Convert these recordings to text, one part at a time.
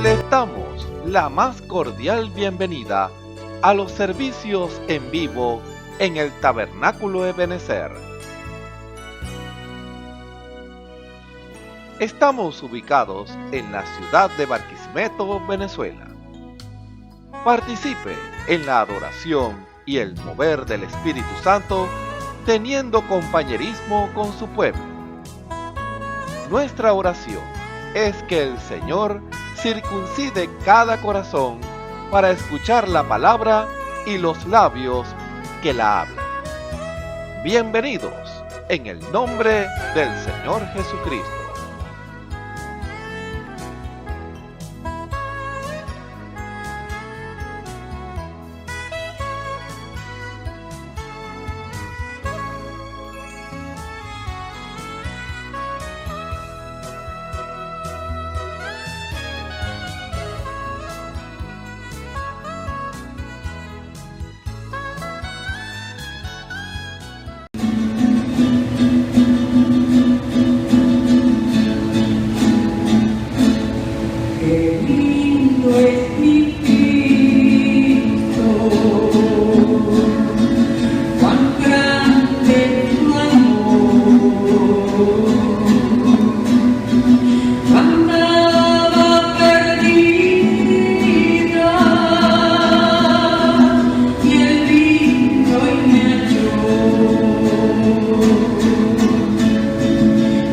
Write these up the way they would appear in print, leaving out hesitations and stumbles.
Les damos la más cordial bienvenida a los servicios en vivo en el Tabernáculo Ebenezer. Estamos ubicados en la ciudad de Barquisimeto, Venezuela. Participe en la adoración y el mover del Espíritu Santo, teniendo compañerismo con su pueblo. Nuestra oración es que el Señor circuncide cada corazón para escuchar la palabra y los labios que la hablan. Bienvenidos en el nombre del Señor Jesucristo.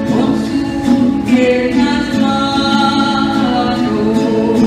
Con sus piernas manos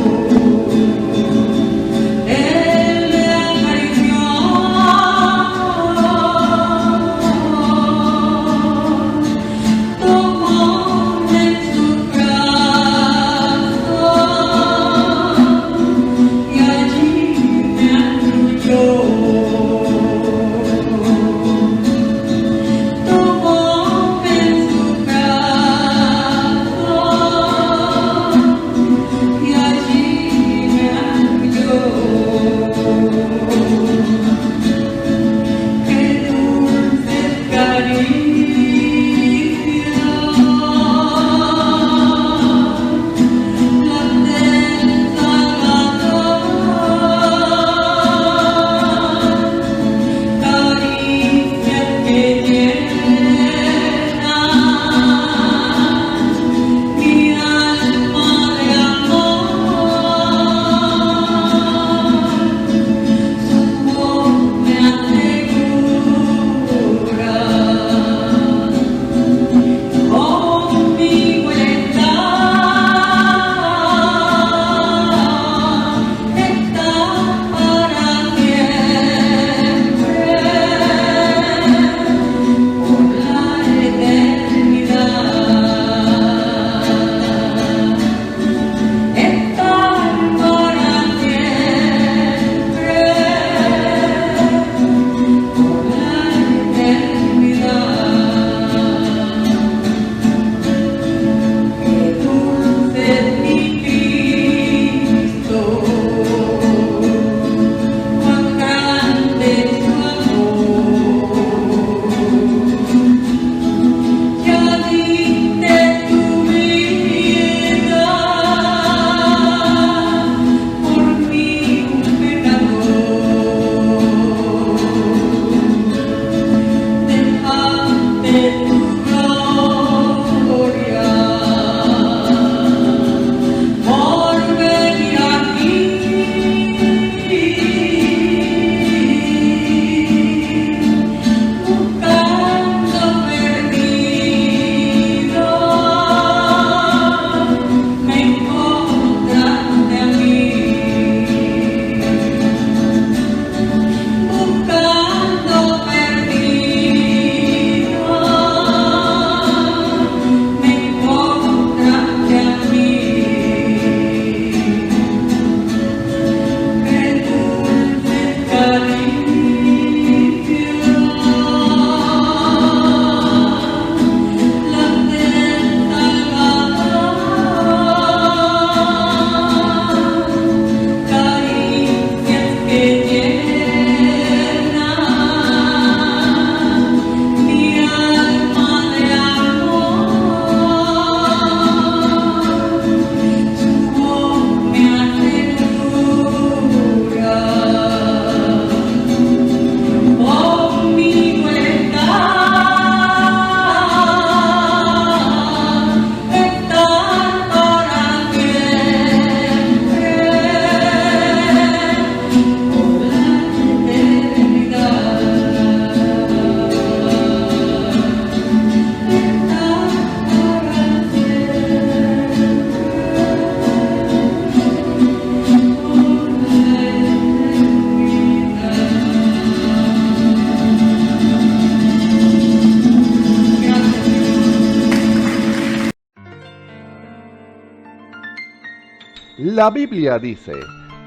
La Biblia dice,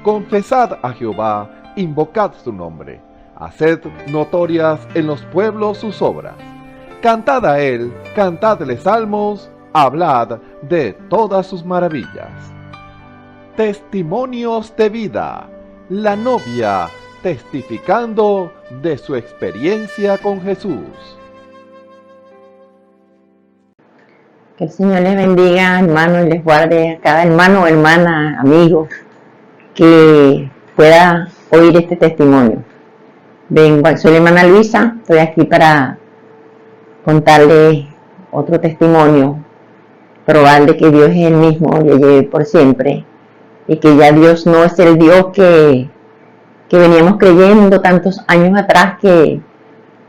confesad a Jehová, invocad su nombre, haced notorias en los pueblos sus obras. Cantad a él, cantadle salmos, hablad de todas sus maravillas. Testimonios de vida. La novia testificando de su experiencia con Jesús. Que el Señor les bendiga, hermanos, y les guarde a cada hermano o hermana, amigo, que pueda oír este testimonio. Soy la hermana Luisa, estoy aquí para contarles otro testimonio, probarle que Dios es el mismo y lleve por siempre, y que ya Dios no es el Dios que veníamos creyendo tantos años atrás,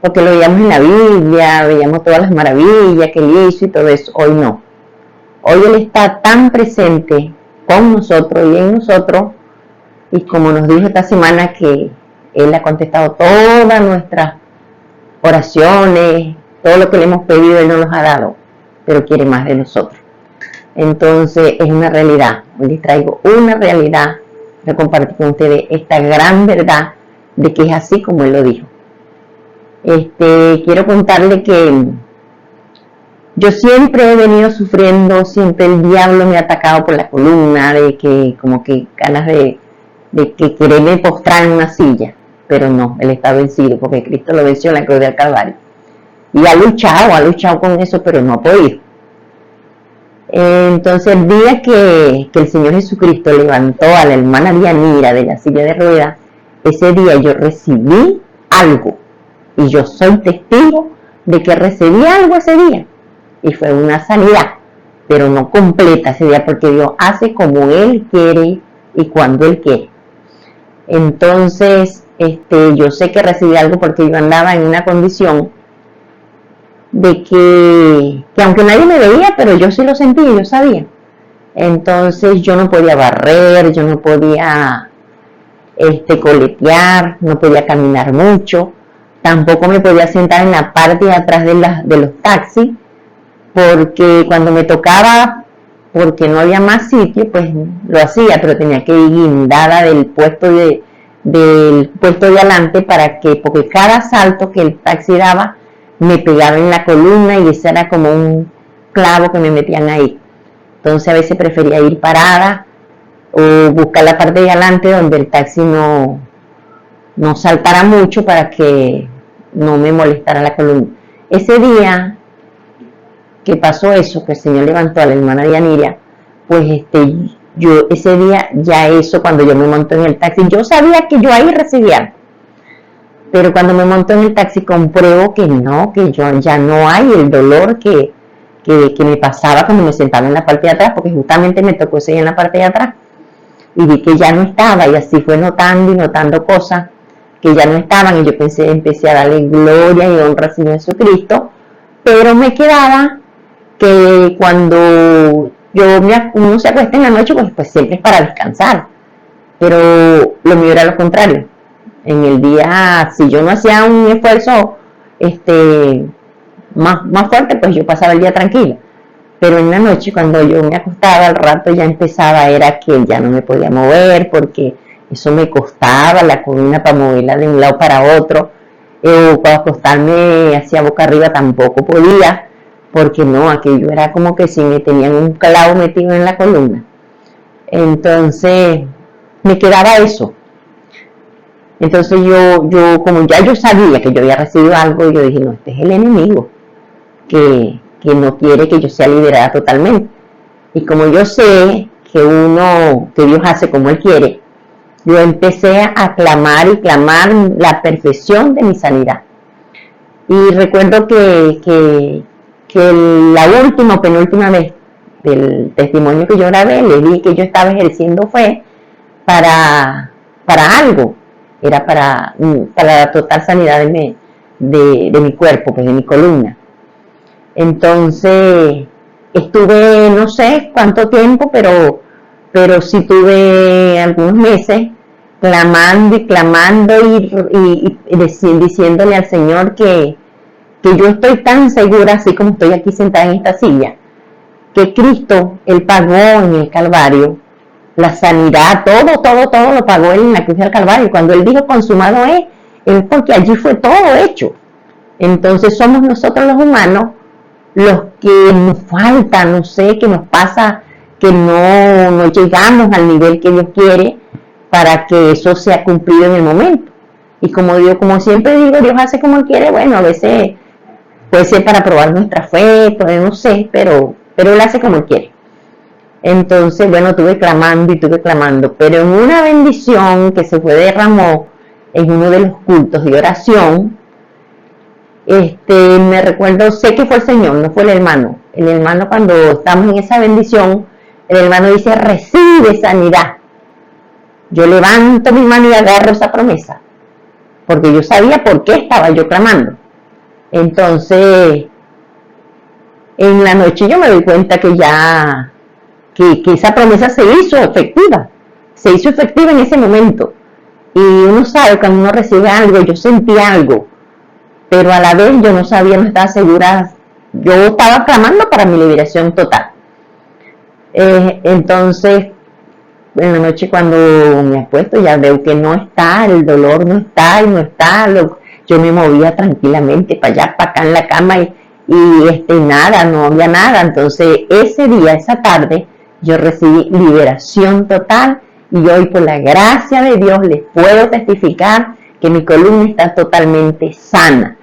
porque lo veíamos en la Biblia, veíamos todas las maravillas que Él hizo y todo eso. Hoy no. Hoy Él está tan presente con nosotros y en nosotros, y como nos dijo esta semana que Él ha contestado todas nuestras oraciones, todo lo que le hemos pedido Él nos los ha dado, pero quiere más de nosotros. Entonces es una realidad. Hoy les traigo una realidad de compartir con ustedes esta gran verdad de que es así como Él lo dijo. Quiero contarle que yo siempre he venido sufriendo, siempre el diablo me ha atacado por la columna, de que como que ganas de que quererme postrar en una silla, pero no, Él está vencido porque Cristo lo venció en la cruz del Calvario. Y ha luchado con eso, pero no ha podido. Entonces el día que el Señor Jesucristo levantó a la hermana Dianira de la silla de ruedas, ese día yo recibí algo, y yo soy testigo de que recibí algo ese día, y fue una sanidad, pero no completa ese día, porque Dios hace como Él quiere y cuando Él quiere. Entonces yo sé que recibí algo porque yo andaba en una condición de que aunque nadie me veía, pero yo sí lo sentía, yo sabía. Entonces yo no podía barrer, yo no podía coletear, no podía caminar mucho, tampoco me podía sentar en la parte de atrás de los taxis, porque cuando me tocaba, porque no había más sitio, pues lo hacía, pero tenía que ir guindada del puesto de adelante porque cada salto que el taxi daba me pegaba en la columna y ese era como un clavo que me metían ahí. Entonces a veces prefería ir parada o buscar la parte de adelante donde el taxi no saltara mucho para que no me molestara la columna. Ese día que pasó eso, que el Señor levantó a la hermana Dianira, pues yo ese día ya eso, cuando yo me monté en el taxi, yo sabía que yo ahí recibía, pero cuando me monto en el taxi compruebo que yo ya no hay el dolor que me pasaba cuando me sentaba en la parte de atrás, porque justamente me tocó seguir en la parte de atrás, y vi que ya no estaba, y así fue notando cosas que ya no estaban, y yo empecé a darle gloria y honra al Señor Jesucristo, pero me quedaba que cuando uno se acuesta en la noche, pues siempre es para descansar, pero lo mío era lo contrario. En el día, si yo no hacía un esfuerzo más fuerte, pues yo pasaba el día tranquila. Pero en la noche, cuando yo me acostaba, al rato ya empezaba, era que ya no me podía mover, porque eso me costaba la columna para moverla de un lado para otro. Para acostarme hacia boca arriba tampoco podía, porque no, aquello era como que si me tenían un clavo metido en la columna. Entonces, me quedaba eso. Entonces yo como ya yo sabía que yo había recibido algo, yo dije, no, este es el enemigo que no quiere que yo sea liberada totalmente. Y como yo sé que Dios hace como Él quiere, yo empecé a clamar y clamar la perfección de mi sanidad. Y recuerdo que la penúltima vez del testimonio que yo grabé, le di que yo estaba ejerciendo fe para algo. Era para la total sanidad de mi cuerpo, pues de mi columna. Entonces, estuve no sé cuánto tiempo, pero sí tuve algunos meses clamando y diciéndole al Señor que yo estoy tan segura, así como estoy aquí sentada en esta silla, que Cristo, Él pagó en el Calvario la sanidad, todo lo pagó Él en la cruz del Calvario. Cuando Él dijo consumado es porque allí fue todo hecho. Entonces somos nosotros los humanos los que nos falta, no sé, que nos pasa, que no llegamos al nivel que Dios quiere para que eso sea cumplido en el momento. Y como siempre digo, Dios hace como Él quiere. Bueno, a veces puede ser para probar nuestra fe, no sé, pero Él hace como Él quiere. Entonces, bueno, estuve clamando, pero en una bendición que se derramó en uno de los cultos de oración, me recuerdo, sé que fue el Señor, no fue el hermano. El hermano, cuando estamos en esa bendición, el hermano dice, recibe sanidad. Yo levanto mi mano y agarro esa promesa, porque yo sabía por qué estaba yo clamando. Entonces, en la noche yo me doy cuenta que ya, que esa promesa se hizo efectiva en ese momento. Y uno sabe cuando uno recibe algo, yo sentí algo, pero a la vez yo no sabía, no estaba segura. Yo estaba clamando para mi liberación total. Entonces, en la noche cuando me acuesto ya veo que no está, el dolor no está, yo me movía tranquilamente para allá, para acá en la cama y nada, no había nada. Entonces ese día, esa tarde, yo recibí liberación total y hoy por la gracia de Dios les puedo testificar que mi columna está totalmente sana.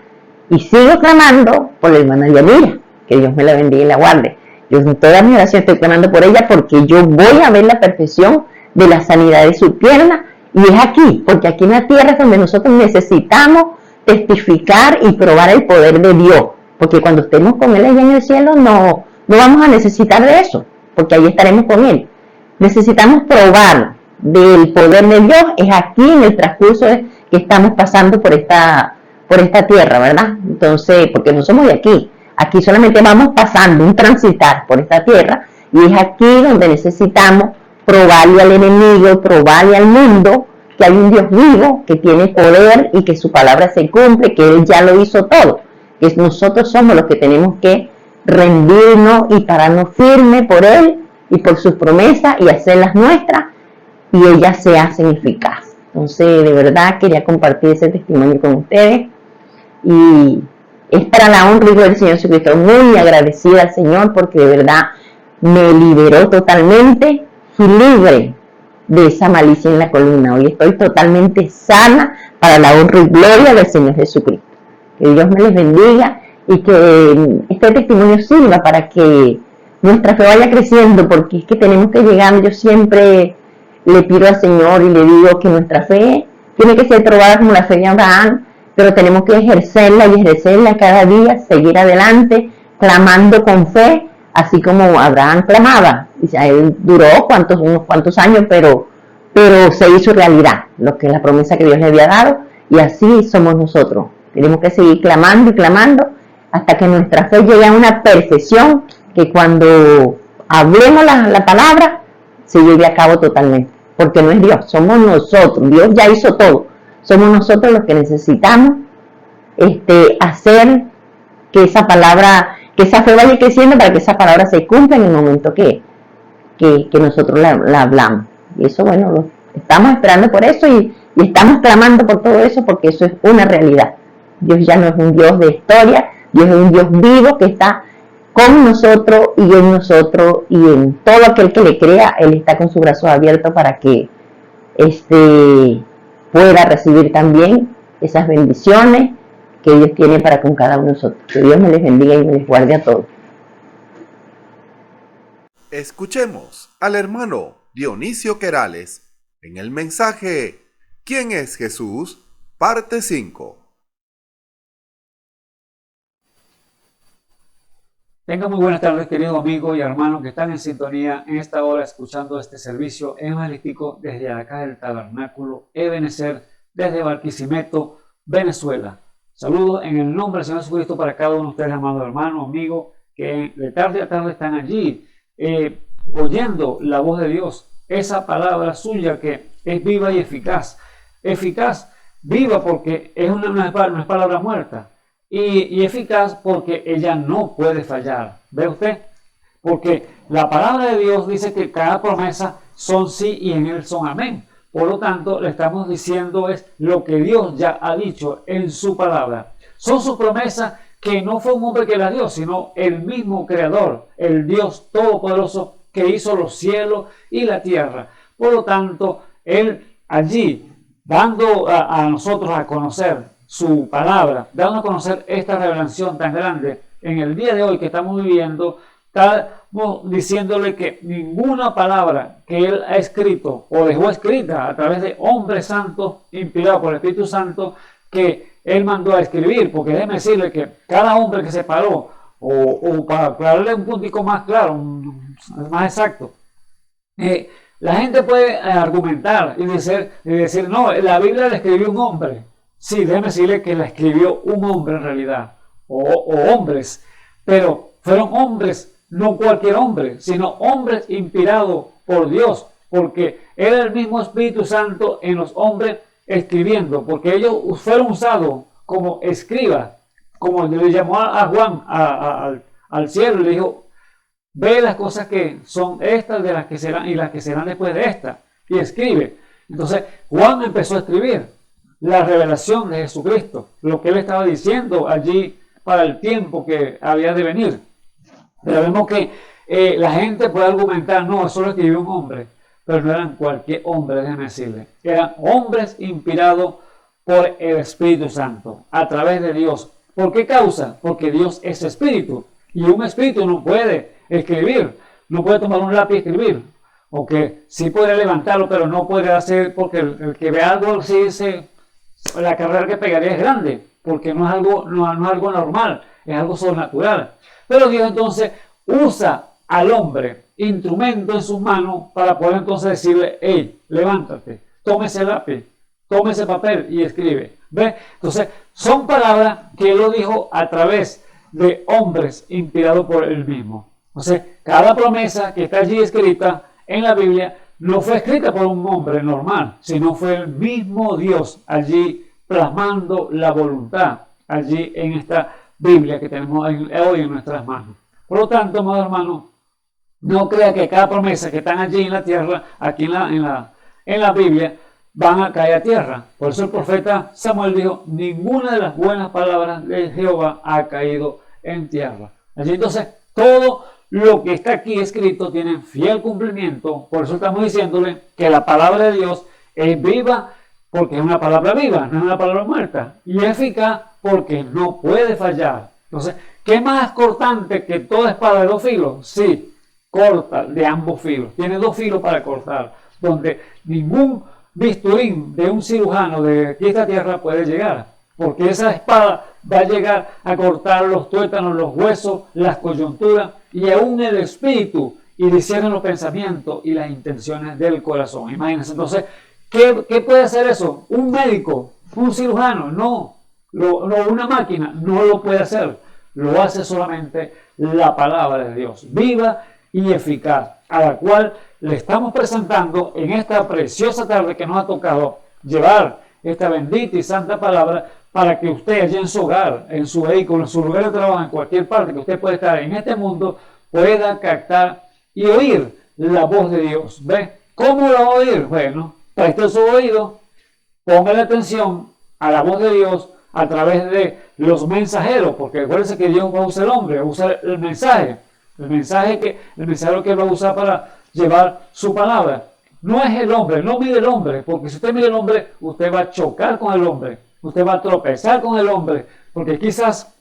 Y sigo clamando por la hermana Yanira, que Dios me la bendiga y la guarde. Yo en toda mi oración estoy clamando por ella porque yo voy a ver la perfección de la sanidad de su pierna, y es aquí, porque aquí en la tierra es donde nosotros necesitamos testificar y probar el poder de Dios, porque cuando estemos con Él allá en el cielo no vamos a necesitar de eso, porque ahí estaremos con Él. Necesitamos probar del poder de Dios, es aquí en el transcurso que estamos pasando por esta tierra, ¿verdad? Entonces, porque no somos de aquí solamente vamos pasando, un transitar por esta tierra, y es aquí donde necesitamos probarle al enemigo, probarle al mundo que hay un Dios vivo, que tiene poder y que su palabra se cumple, que Él ya lo hizo todo, que nosotros somos los que tenemos que rendirnos y pararnos firmes por Él y por sus promesas y hacerlas nuestras, y ellas se hacen eficaces. Entonces, de verdad quería compartir ese testimonio con ustedes, y es para la honra y gloria del Señor Jesucristo. Muy agradecida al Señor porque de verdad me liberó totalmente, fui libre de esa malicia en la columna. Hoy estoy totalmente sana para la honra y gloria del Señor Jesucristo. Que Dios me les bendiga y que este testimonio sirva para que nuestra fe vaya creciendo, porque es que tenemos que llegar. Yo siempre le pido al Señor y le digo que nuestra fe tiene que ser probada como la fe de Abraham, pero tenemos que ejercerla y ejercerla cada día, seguir adelante, clamando con fe, así como Abraham clamaba. Él duró unos cuantos años, pero se hizo realidad la promesa que Dios le había dado, y así somos nosotros. Tenemos que seguir clamando y clamando hasta que nuestra fe llegue a una perfección, que cuando hablemos la palabra se lleve a cabo totalmente, porque no es Dios, somos nosotros. Dios ya hizo todo. Somos nosotros los que necesitamos hacer que esa palabra, que esa fe vaya creciendo para que esa palabra se cumpla en el momento que nosotros la hablamos. Y eso, bueno, lo estamos esperando por eso y estamos clamando por todo eso, porque eso es una realidad. Dios ya no es un Dios de historia, Dios es un Dios vivo que está con nosotros y en todo aquel que le crea. Él está con sus brazos abiertos para que pueda recibir también esas bendiciones que Dios tiene para con cada uno de nosotros. Que Dios me les bendiga y me les guarde a todos. Escuchemos al hermano Dionisio Querales en el mensaje ¿Quién es Jesús? Parte 5. Tengan muy buenas tardes, queridos amigos y hermanos que están en sintonía en esta hora escuchando este servicio evangelístico desde acá del Tabernáculo Ebenezer, desde Barquisimeto, Venezuela. Saludos en el nombre del Señor Jesucristo para cada uno de ustedes, amados hermanos, amigos, que de tarde a tarde están allí oyendo la voz de Dios, esa palabra suya que es viva y eficaz. Eficaz, viva porque no es palabra muerta. Y eficaz porque ella no puede fallar. ¿Ve usted? Porque la palabra de Dios dice que cada promesa son sí y en Él son amén. Por lo tanto, le estamos diciendo es lo que Dios ya ha dicho en su palabra. Son sus promesas que no fue un hombre que las dio, sino el mismo Creador, el Dios Todopoderoso que hizo los cielos y la tierra. Por lo tanto, Él allí, dando a nosotros a conocer su palabra, dando a conocer esta revelación tan grande en el día de hoy que estamos viviendo, estamos diciéndole que ninguna palabra que Él ha escrito o dejó escrita a través de hombres santos, inspirados por el Espíritu Santo, que Él mandó a escribir, porque déjeme decirle que cada hombre que se paró, o para aclararle un puntico más claro, más exacto, la gente puede argumentar y decir, no, la Biblia la escribió un hombre. Sí, déjeme decirle que la escribió un hombre en realidad, o hombres, pero fueron hombres, no cualquier hombre, sino hombres inspirados por Dios, porque era el mismo Espíritu Santo en los hombres escribiendo, porque ellos fueron usados como escribas, como le llamó a Juan al cielo y le dijo, ve las cosas que son estas de las que serán y las que serán después de estas, y escribe. Entonces Juan empezó a escribir la revelación de Jesucristo, lo que él estaba diciendo allí para el tiempo que había de venir. Pero vemos que la gente puede argumentar, no, eso lo escribió un hombre, pero no eran cualquier hombre, déjenme decirle. Eran hombres inspirados por el Espíritu Santo, a través de Dios. ¿Por qué causa? Porque Dios es espíritu, y un espíritu no puede escribir, no puede tomar un lápiz y escribir, o que sí puede levantarlo, pero no puede hacer, porque el que ve algo, sí dice, la carrera que pegaría es grande, porque no es algo normal, es algo sobrenatural. Pero Dios entonces usa al hombre, instrumento en sus manos, para poder entonces decirle, hey, levántate, tome ese lápiz, tome ese papel y escribe. ¿Ve? Entonces, son palabras que Él lo dijo a través de hombres inspirados por Él mismo. Entonces, cada promesa que está allí escrita en la Biblia no fue escrita por un hombre normal, sino fue el mismo Dios allí plasmando la voluntad allí en esta Biblia que tenemos hoy en nuestras manos. Por lo tanto, amado hermano, no crea que cada promesa que están allí en la tierra, aquí en la Biblia, van a caer a tierra. Por eso el profeta Samuel dijo, ninguna de las buenas palabras de Jehová ha caído en tierra. Allí entonces, todo lo que está aquí escrito tiene fiel cumplimiento. Por eso estamos diciéndole que la palabra de Dios es viva, porque es una palabra viva, no es una palabra muerta, y eficaz porque no puede fallar. Entonces, ¿qué más cortante que toda espada de dos filos? Sí, corta de ambos filos, tiene dos filos para cortar, donde ningún bisturín de un cirujano de aquí esta tierra puede llegar, porque esa espada va a llegar a cortar los tuétanos, los huesos, las coyunturas y aún el espíritu, y discierne los pensamientos y las intenciones del corazón. Imagínense, entonces, ¿qué puede hacer eso? ¿Un médico? ¿Un cirujano? No. Una máquina no lo puede hacer. Lo hace solamente la palabra de Dios, viva y eficaz, a la cual le estamos presentando en esta preciosa tarde que nos ha tocado llevar esta bendita y santa palabra para que usted allí en su hogar, en su vehículo, en su lugar de trabajo, en cualquier parte que usted pueda estar en este mundo, pueda captar y oír la voz de Dios. ¿Ve? ¿Cómo la va a oír? Bueno, preste su oído, póngale atención a la voz de Dios a través de los mensajeros, porque acuérdense que Dios va a usar el hombre, va a usar el mensajero que Él va a usar para llevar su palabra. No es el hombre, no mire el hombre, porque si usted mira el hombre, usted va a chocar con el hombre, usted va a tropezar con el hombre, porque quizás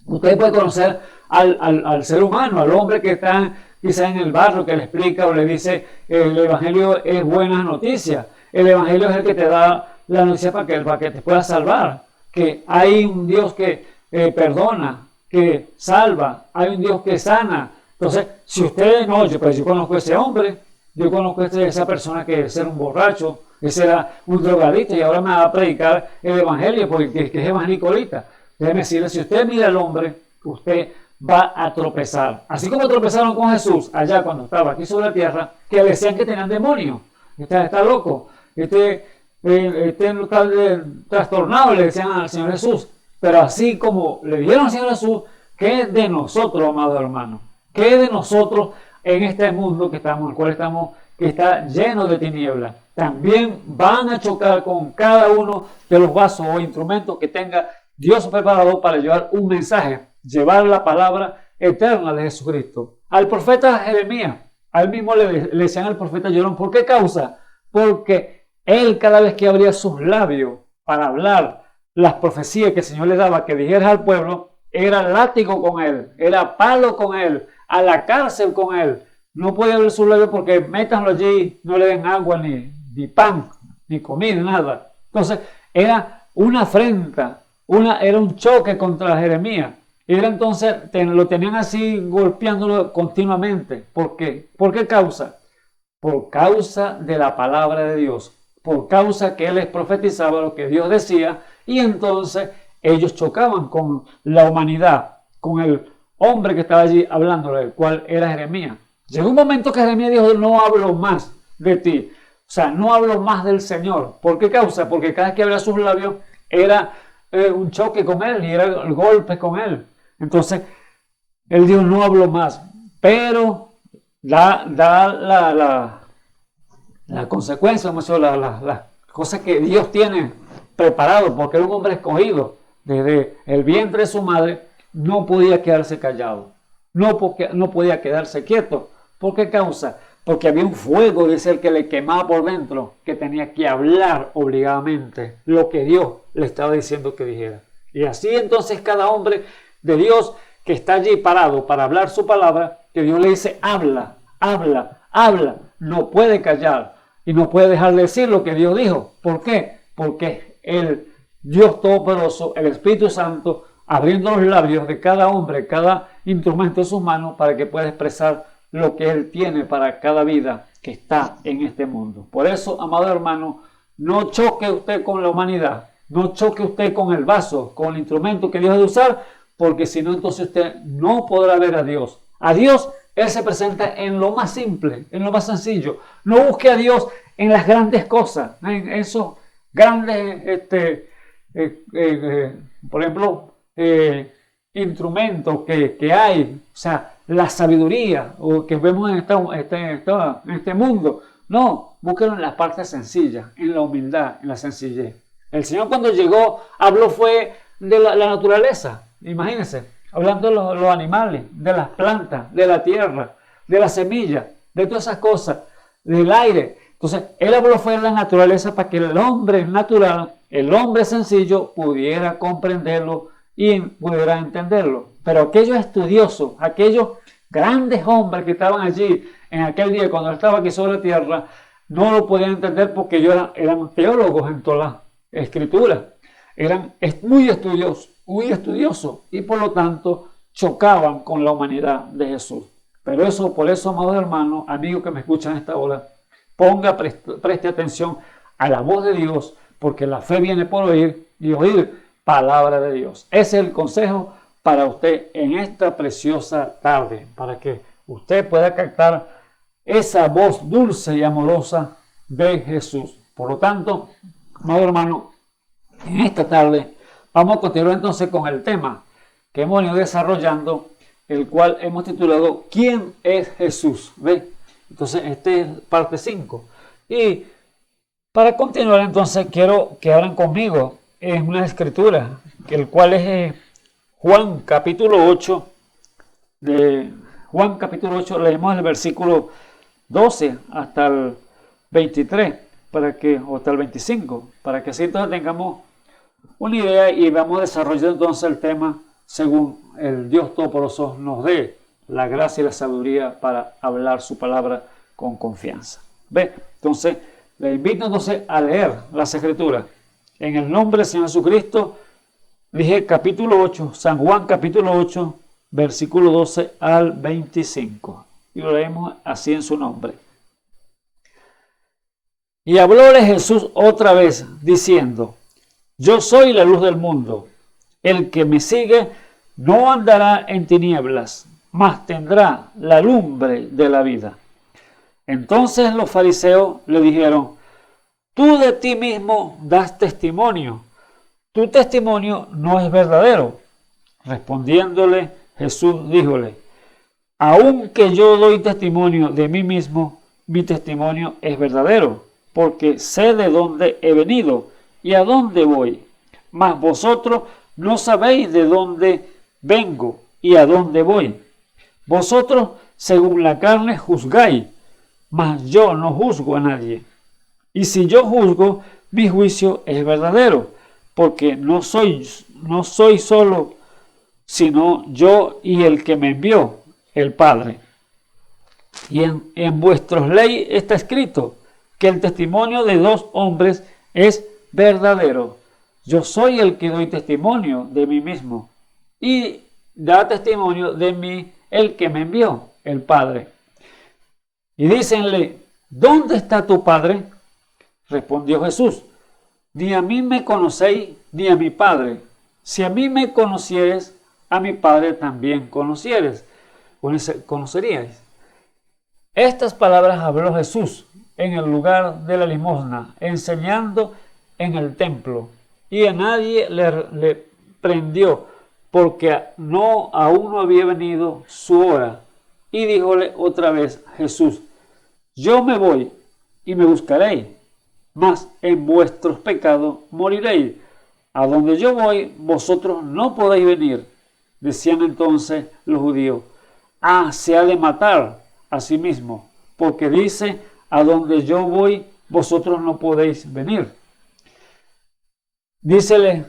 usted puede conocer al ser humano, al hombre que está quizás en el barrio, que le explica o le dice, el evangelio es buena noticia, el evangelio es el que te da la noticia para que te pueda salvar, que hay un Dios que perdona, que salva, hay un Dios que sana. Entonces, si usted no, yo conozco a ese hombre, yo conozco a esa persona que es un borracho, ese era un drogadicta y ahora me va a predicar el evangelio porque es evangelicolita. Déjeme decirle, si usted mira al hombre, usted va a tropezar. Así como tropezaron con Jesús allá cuando estaba aquí sobre la tierra, que le decían que tenían demonio. Está loco. Está trastornado, le decían al Señor Jesús. Pero así como le dieron al Señor Jesús, ¿qué es de nosotros, amado hermano? ¿Qué es de nosotros en este mundo en el cual estamos que está lleno de tinieblas. También van a chocar con cada uno de los vasos o instrumentos que tenga Dios preparado para llevar un mensaje, llevar la palabra eterna de Jesucristo. Al profeta Jeremías, al mismo le decían al profeta llorón, ¿por qué causa? Porque él cada vez que abría sus labios para hablar las profecías que el Señor le daba, que dijera al pueblo, era látigo con él, era palo con él, a la cárcel con él. No podía abrir sus labios porque métanlo allí, no le den agua, ni pan, ni comida, nada. Entonces era una afrenta, era un choque contra Jeremías. Era entonces, lo tenían así golpeándolo continuamente. ¿Por qué? ¿Por qué causa? Por causa de la palabra de Dios. Por causa que él les profetizaba lo que Dios decía. Y entonces ellos chocaban con la humanidad, con el hombre que estaba allí hablándole, el cual era Jeremías. Llegó un momento que Jeremías dijo, no hablo más de ti. O sea, no hablo más del Señor. ¿Por qué causa? Porque cada vez que abría sus labios era un choque con él y era el golpe con él. Entonces, él dijo, no hablo más. Pero da la consecuencia, las cosas que Dios tiene preparado, porque era un hombre escogido. Desde el vientre de su madre, no podía quedarse callado. No podía quedarse quieto. ¿Por qué causa? Porque había un fuego, dice el que le quemaba por dentro, que tenía que hablar obligadamente lo que Dios le estaba diciendo que dijera. Y así entonces cada hombre de Dios que está allí parado para hablar su palabra, que Dios le dice, habla, habla, habla, no puede callar y no puede dejar de decir lo que Dios dijo. ¿Por qué? Porque el Dios Todopoderoso, el Espíritu Santo, abriendo los labios de cada hombre, cada instrumento de sus manos para que pueda expresar lo que Él tiene para cada vida que está en este mundo. Por eso, amado hermano, no choque usted con la humanidad, no choque usted con el vaso, con el instrumento que Dios ha de usar, porque si no, entonces usted no podrá ver a Dios. A Dios, Él se presenta en lo más simple, en lo más sencillo. No busque a Dios en las grandes cosas, en esos grandes, por ejemplo, instrumentos que hay, o sea, la sabiduría o que vemos en este mundo. No, búsquelo en las partes sencillas, en la humildad, en la sencillez. El Señor cuando llegó, habló fue de la naturaleza. Imagínense, hablando de los animales, de las plantas, de la tierra, de la semilla, de todas esas cosas, del aire. Entonces, Él habló fue de la naturaleza para que el hombre natural, el hombre sencillo, pudiera comprenderlo y pudiera entenderlo. Pero aquellos estudiosos, aquellos grandes hombres que estaban allí en aquel día cuando Él estaba aquí sobre la tierra, no lo podían entender porque ellos eran teólogos en toda la escritura. Eran muy estudiosos y por lo tanto chocaban con la humanidad de Jesús. Pero por eso, amados hermanos, amigos que me escuchan a esta hora, preste atención a la voz de Dios, porque la fe viene por oír y oír palabra de Dios. Ese es el consejo para usted en esta preciosa tarde, para que usted pueda captar esa voz dulce y amorosa de Jesús. Por lo tanto, amado hermano, en esta tarde vamos a continuar entonces con el tema que hemos ido desarrollando, el cual hemos titulado ¿Quién es Jesús? ¿Ve? Entonces, este es parte 5. Y para continuar entonces quiero que abran conmigo en una escritura, el cual es Juan capítulo 8. De Juan capítulo 8 leemos el versículo 12 hasta el 23, o hasta el 25, para que así entonces tengamos una idea y vamos desarrollando entonces el tema según el Dios Todopoderoso nos dé la gracia y la sabiduría para hablar su palabra con confianza. ¿Ve? Entonces, le invito entonces a leer las escrituras. En el nombre del Señor Jesucristo, dije capítulo 8, San Juan capítulo 8, versículo 12 al 25. Y lo leemos así en su nombre. Y hablóle Jesús otra vez, diciendo: Yo soy la luz del mundo. El que me sigue no andará en tinieblas, mas tendrá la lumbre de la vida. Entonces los fariseos le dijeron: Tú de ti mismo das testimonio. Tu testimonio no es verdadero. Respondiéndole, Jesús díjole: Aunque yo doy testimonio de mí mismo, mi testimonio es verdadero, porque sé de dónde he venido y a dónde voy. Mas vosotros no sabéis de dónde vengo y a dónde voy. Vosotros, según la carne, juzgáis, mas yo no juzgo a nadie. Y si yo juzgo, mi juicio es verdadero, porque no soy solo, sino yo y el que me envió, el Padre. Y en vuestros leyes está escrito que el testimonio de dos hombres es verdadero. Yo soy el que doy testimonio de mí mismo, y da testimonio de mí el que me envió, el Padre. Y dícenle, ¿dónde está tu Padre? Respondió Jesús, ni a mí me conocéis, ni a mi Padre. Si a mí me conocieres, a mi Padre también conoceríais. Estas palabras habló Jesús en el lugar de la limosna, enseñando en el templo, y a nadie le prendió, porque aún no había venido su hora. Y díjole otra vez Jesús, yo me voy y me buscaréis, mas en vuestros pecados moriréis. A donde yo voy, vosotros no podéis venir. Decían entonces los judíos, se ha de matar a sí mismo, porque dice, a donde yo voy, vosotros no podéis venir. Dícele,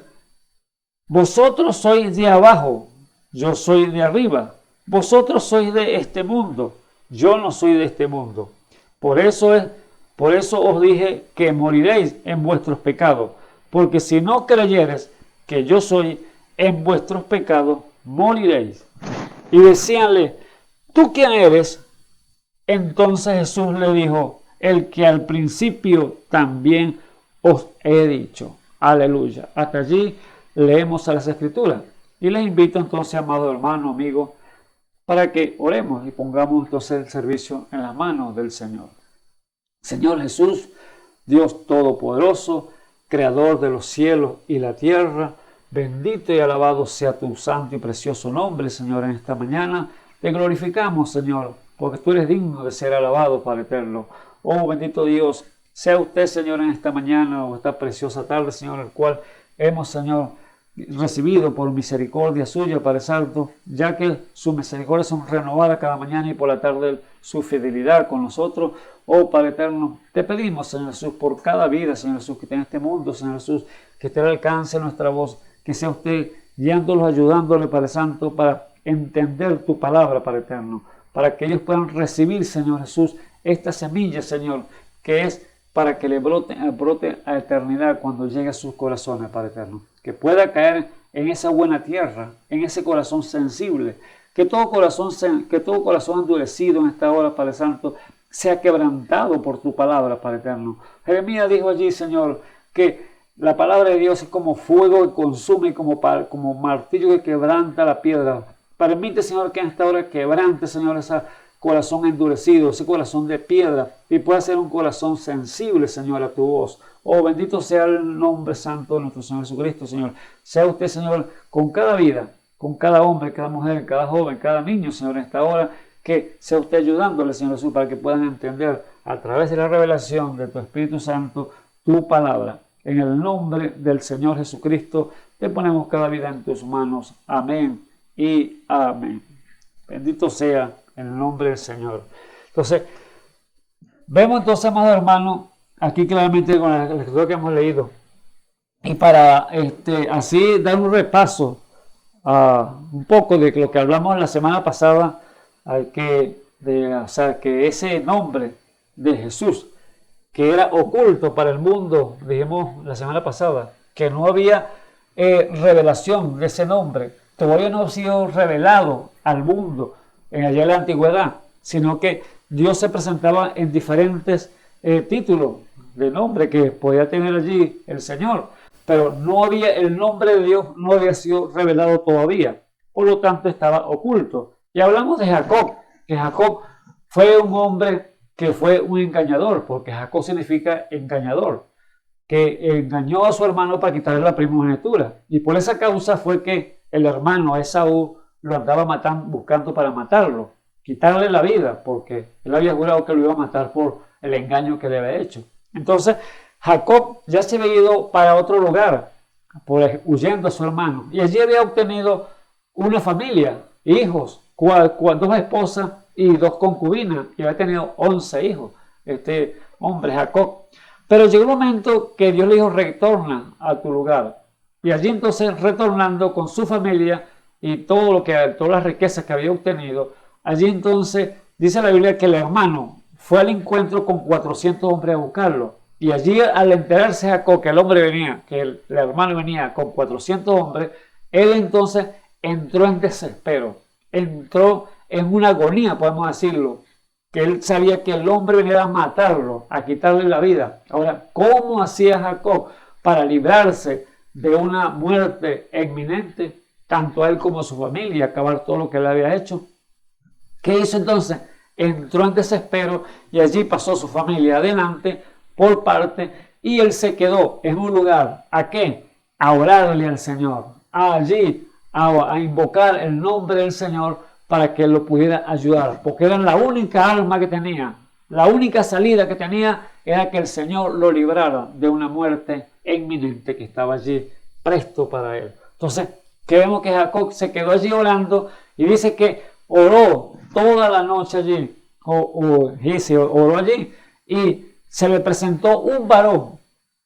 vosotros sois de abajo, yo soy de arriba. Vosotros sois de este mundo, yo no soy de este mundo. Por eso os dije que moriréis en vuestros pecados, porque si no creyeres que yo soy, en vuestros pecados moriréis. Y decíanle, ¿tú quién eres? Entonces Jesús le dijo, el que al principio también os he dicho. Aleluya. Hasta allí leemos a las Escrituras. Y les invito entonces, amado hermano, amigo, para que oremos y pongamos entonces el servicio en las manos del Señor. Señor Jesús, Dios Todopoderoso, Creador de los cielos y la tierra, bendito y alabado sea tu santo y precioso nombre, Señor, en esta mañana. Te glorificamos, Señor, porque tú eres digno de ser alabado, Padre eterno. Oh, bendito Dios, sea usted, Señor, en esta mañana o esta preciosa tarde, Señor, el cual hemos, Señor, recibido por misericordia suya, Padre Santo, ya que sus misericordias son renovadas cada mañana y por la tarde su fidelidad con nosotros. Oh Padre eterno, te pedimos, Señor Jesús, por cada vida, Señor Jesús, que está en este mundo, Señor Jesús, que te alcance nuestra voz, que sea usted guiándolos, ayudándole, Padre Santo, para entender tu palabra, Padre eterno, para que ellos puedan recibir, Señor Jesús, esta semilla, Señor, que es para que le brote a eternidad cuando llegue a sus corazones, Padre eterno. Que pueda caer en esa buena tierra, en ese corazón sensible. Que todo corazón endurecido en esta hora, Padre Santo, sea quebrantado por tu palabra, Padre eterno. Jeremías dijo allí, Señor, que la palabra de Dios es como fuego que consume, como martillo que quebranta la piedra. Permite, Señor, que en esta hora quebrante, Señor, ese corazón endurecido, ese corazón de piedra, y pueda ser un corazón sensible, Señor, a tu voz. Oh, bendito sea el nombre santo de nuestro Señor Jesucristo, Señor. Sea usted, Señor, con cada vida, con cada hombre, cada mujer, cada joven, cada niño, Señor, en esta hora, que sea usted ayudándole, Señor Jesús, para que puedan entender a través de la revelación de tu Espíritu Santo tu palabra. En el nombre del Señor Jesucristo, te ponemos cada vida en tus manos. Amén y amén. Bendito sea en el nombre del Señor. Entonces, vemos entonces, amado hermano, aquí claramente con la escritura que hemos leído, y para así dar un repaso un poco de lo que hablamos la semana pasada, que ese nombre de Jesús, que era oculto para el mundo, dijimos la semana pasada, que no había revelación de ese nombre, todavía no ha sido revelado al mundo allá en la antigüedad, sino que Dios se presentaba en diferentes títulos de nombre que podía tener allí el Señor, pero el nombre de Dios no había sido revelado todavía, por lo tanto estaba oculto. Y hablamos de Jacob, que Jacob fue un hombre que fue un engañador, porque Jacob significa engañador, que engañó a su hermano para quitarle la primogenitura, y por esa causa fue que el hermano Esaú lo andaba buscando para matarlo. quitarle la vida, porque él había jurado que lo iba a matar por el engaño que le había hecho. Entonces Jacob ya se había ido para otro lugar, huyendo a su hermano, y allí había obtenido una familia, hijos, dos esposas y dos concubinas, y había tenido 11 hijos, este hombre Jacob. Pero llegó un momento que Dios le dijo: retorna a tu lugar. Y allí entonces, retornando con su familia y todas las riquezas que había obtenido, allí entonces dice la Biblia que el hermano fue al encuentro con 400 hombres a buscarlo. Y allí, al enterarse Jacob que el hombre venía, que el hermano venía con 400 hombres, él entonces entró en desespero, entró en una agonía, podemos decirlo, que él sabía que el hombre venía a matarlo, a quitarle la vida. Ahora, ¿cómo hacía Jacob para librarse de una muerte inminente, tanto a él como a su familia, acabar todo lo que él había hecho? ¿Qué hizo entonces? Entró en desespero y allí pasó su familia adelante por parte, y él se quedó en un lugar. ¿A qué? A orarle al Señor, allí a invocar el nombre del Señor para que él lo pudiera ayudar, porque era la única arma que tenía, la única salida que tenía era que el Señor lo librara de una muerte inminente que estaba allí presto para él. Entonces, que vemos que Jacob se quedó allí orando, y dice que oró toda la noche allí, oró allí, y se le presentó un varón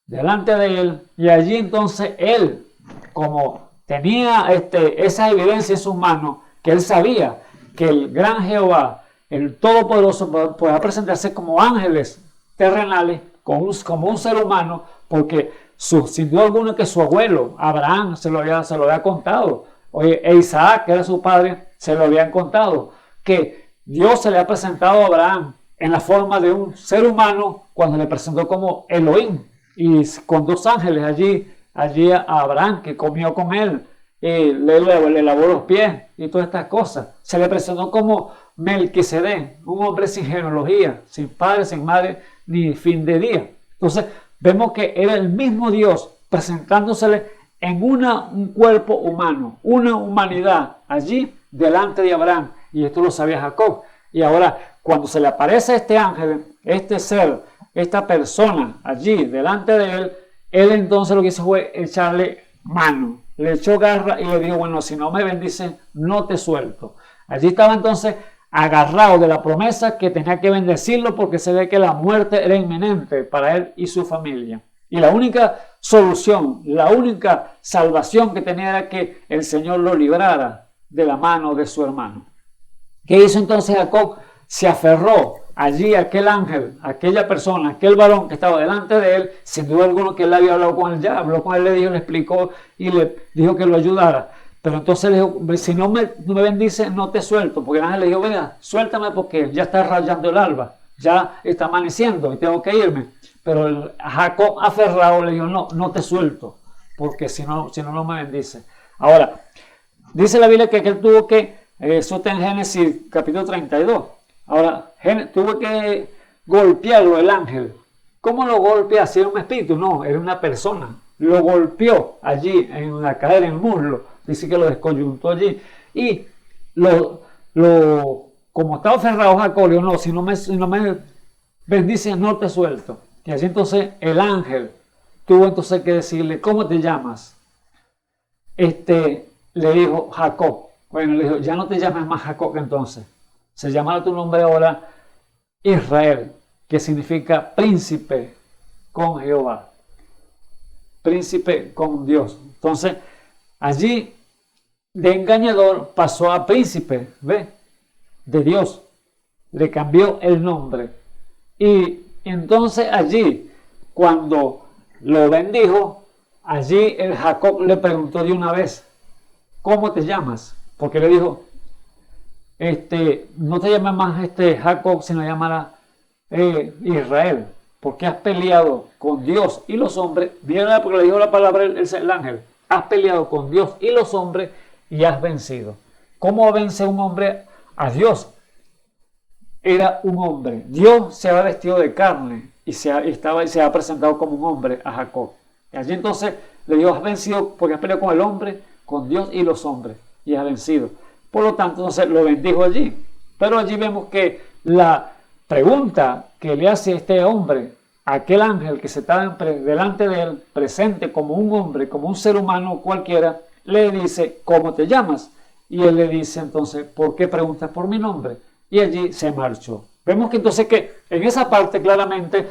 delante de él, y allí entonces él, como tenía esa evidencia en sus manos, que él sabía que el gran Jehová, el Todopoderoso, podía presentarse como ángeles terrenales, como un ser humano, porque sin duda alguna que su abuelo Abraham se lo había contado, e Isaac, que era su padre, se lo habían contado, que Dios se le ha presentado a Abraham en la forma de un ser humano cuando le presentó como Elohim, y con dos ángeles allí a Abraham, que comió con él, le lavó los pies y todas estas cosas. Se le presentó como Melquisedec, un hombre sin genealogía, sin padre, sin madre, ni fin de día. Entonces vemos que era el mismo Dios presentándosele en un cuerpo humano, una humanidad allí delante de Abraham, y esto lo sabía Jacob. Y ahora, cuando se le aparece este ángel, este ser, esta persona allí delante de él, él entonces lo que hizo fue echarle mano, le echó garra y le dijo: bueno, si no me bendices, no te suelto. Allí estaba entonces agarrado de la promesa que tenía que bendecirlo, porque se ve que la muerte era inminente para él y su familia. Y la única solución, la única salvación que tenía era que el Señor lo librara de la mano de su hermano. ¿Qué hizo entonces Jacob? Se aferró allí a aquel ángel, a aquella persona, aquel varón que estaba delante de él. Sin duda alguna que él había hablado con él ya, habló con él, le dijo, le explicó y le dijo que lo ayudara. Pero entonces le dijo: si no me bendices, no te suelto. Porque el ángel le dijo: venga, suéltame porque ya está rayando el alba, ya está amaneciendo y tengo que irme. Pero Jacob, aferrado, le dijo: no te suelto, porque si no me bendice. Ahora, dice la Biblia que él tuvo que, eso está en Génesis capítulo 32. Ahora, tuvo que golpearlo el ángel. ¿Cómo lo golpea? Si era un espíritu, no, era una persona. Lo golpeó allí en la cadera, en el muslo. Dice que lo descoyuntó allí. Y como estaba aferrado Jacob, le dijo: no, si no me bendices, no te suelto. Y así entonces el ángel tuvo entonces que decirle: ¿cómo te llamas? Le dijo: Jacob. Bueno, le dijo: ya no te llames más Jacob entonces. Se llamará tu nombre ahora Israel, que significa príncipe con Jehová. Príncipe con Dios. Entonces, allí de engañador pasó a príncipe, ¿ve? De Dios. Le cambió el nombre. Y entonces allí, cuando lo bendijo, allí el Jacob le preguntó de una vez: ¿cómo te llamas? Porque le dijo: no te llames más Jacob, sino llamará Israel, porque has peleado con Dios y los hombres. Mira, porque le dijo la palabra el ángel: has peleado con Dios y los hombres y has vencido. ¿Cómo vence un hombre a Dios? Era un hombre. Dios se había vestido de carne y se ha presentado como un hombre a Jacob. Y allí entonces le dijo: has vencido porque has peleado con el hombre, con Dios y los hombres, y has vencido. Por lo tanto, entonces lo bendijo allí. Pero allí vemos que la pregunta que le hace este hombre, aquel ángel que se estaba delante de él, presente como un hombre, como un ser humano cualquiera, le dice, ¿cómo te llamas? Y él le dice entonces, ¿por qué preguntas por mi nombre? Y allí se marchó. Vemos que entonces que en esa parte claramente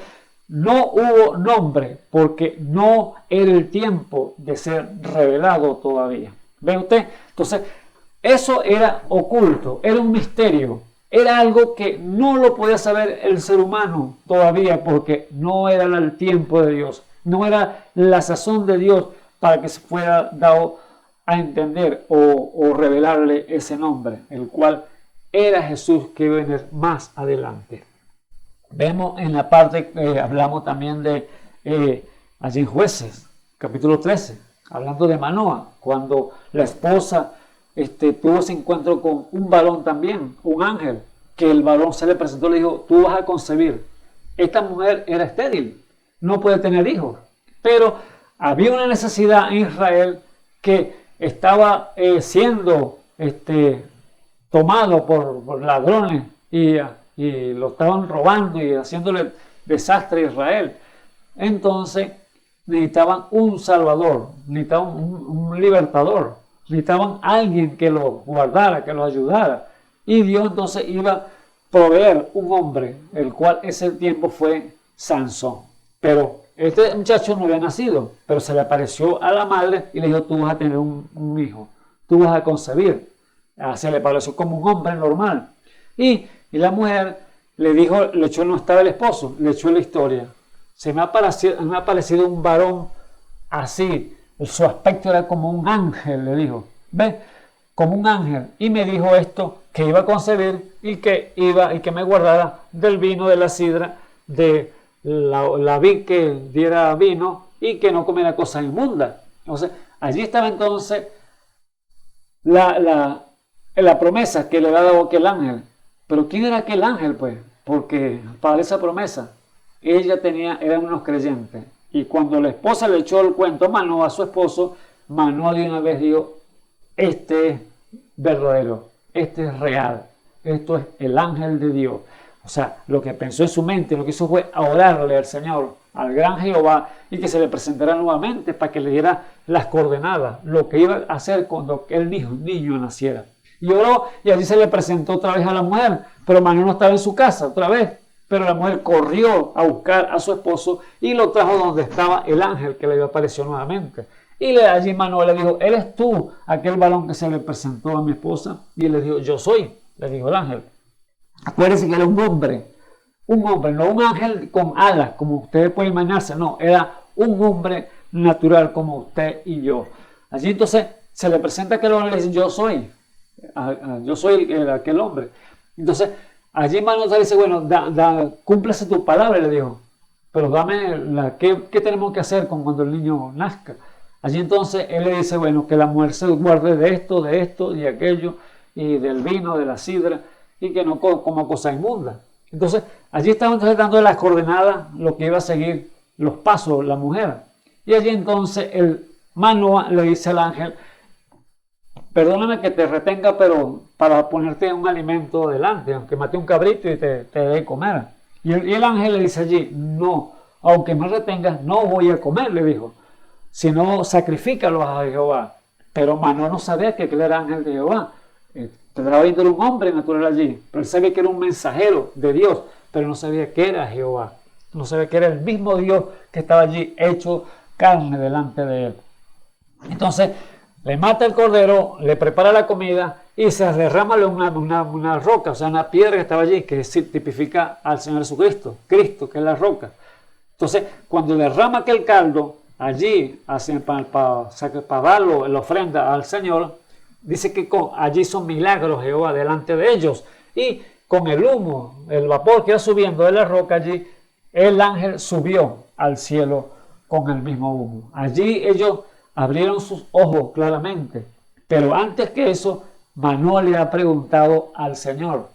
no hubo nombre, porque no era el tiempo de ser revelado todavía. ¿Ve usted? Entonces, eso era oculto, era un misterio, era algo que no lo podía saber el ser humano todavía, porque no era el tiempo de Dios, no era la sazón de Dios para que se fuera dado a entender o revelarle ese nombre, el cual era Jesús que iba a venir más adelante. Vemos en la parte que hablamos también de allí en Jueces, capítulo 13, hablando de Manoa, cuando la esposa tuvo ese encuentro con un varón también, un ángel, que el varón se le presentó y le dijo, tú vas a concebir. Esta mujer era estéril, no puede tener hijos, pero había una necesidad en Israel que estaba siendo tomado por ladrones y lo estaban robando y haciéndole desastre a Israel. Entonces necesitaban un salvador, necesitaban un libertador, necesitaban alguien que los guardara, que los ayudara. Y Dios entonces iba a proveer un hombre, el cual ese tiempo fue Sansón. Pero este muchacho no había nacido, pero se le apareció a la madre y le dijo, tú vas a tener un hijo, tú vas a concebir. Se le apareció como un hombre normal. Y la mujer le dijo, le echó, no estaba el esposo, le echó la historia. Me ha parecido un varón así, su aspecto era como un ángel, le dijo. ¿Ves? Como un ángel. Y me dijo esto, que iba a concebir y que me guardara del vino, de la sidra, de la vid que diera vino y que no comiera cosas inmundas. Entonces, allí estaba entonces la promesa que le había dado aquel ángel. Pero ¿quién era aquel ángel, pues? Porque para esa promesa, eran unos creyentes. Y cuando la esposa le echó el cuento a Manoa, a su esposo, Manoa de una vez dijo, este es verdadero, este es real, esto es el ángel de Dios. O sea, lo que pensó en su mente, lo que hizo fue orarle al Señor, al gran Jehová, y que se le presentara nuevamente para que le diera las coordenadas, lo que iba a hacer cuando el niño naciera. Y oró, y allí se le presentó otra vez a la mujer, pero Manoa no estaba en su casa otra vez. Pero la mujer corrió a buscar a su esposo y lo trajo donde estaba el ángel que le apareció nuevamente. Y allí Manoa le dijo, ¿eres tú aquel varón que se le presentó a mi esposa? Y él le dijo, yo soy, le dijo el ángel. Acuérdense que era un hombre, no un ángel con alas, como ustedes pueden imaginarse, no, era un hombre natural como usted y yo. Allí entonces se le presenta aquel hombre y le dice, yo soy aquel hombre. Entonces, allí Manoa le dice, bueno, cúmplese tu palabra, le dijo, pero dame, ¿qué tenemos que hacer cuando el niño nazca? Allí entonces él le dice, bueno, que la mujer se guarde de esto y aquello, y del vino, de la sidra, y que no coma cosa inmunda. Entonces, allí estaban dando las coordenadas, lo que iba a seguir, los pasos, la mujer. Y allí entonces el Manoa le dice al ángel, perdóname que te retenga, pero para ponerte un alimento delante, aunque maté un cabrito y te dé comer. Y el ángel le dice allí, no, aunque me retengas, no voy a comer, le dijo, sino sacrifícalo a Jehová. Pero Manoa no sabía que él era ángel de Jehová. Estaba viendo un hombre natural allí, pero él sabía que era un mensajero de Dios, pero no sabía que era Jehová. No sabía que era el mismo Dios que estaba allí hecho carne delante de él. Entonces, le mata el cordero, le prepara la comida y se derrama una roca, o sea, una piedra que estaba allí, que tipifica al Señor Jesucristo, Cristo, que es la roca. Entonces, cuando derrama aquel caldo allí, para darlo en la ofrenda al Señor, dice que allí son milagros Jehová delante de ellos. Y con el humo, el vapor que iba subiendo de la roca allí, el ángel subió al cielo con el mismo humo. Allí ellos abrieron sus ojos claramente, pero antes que eso, Manoa le ha preguntado al Señor,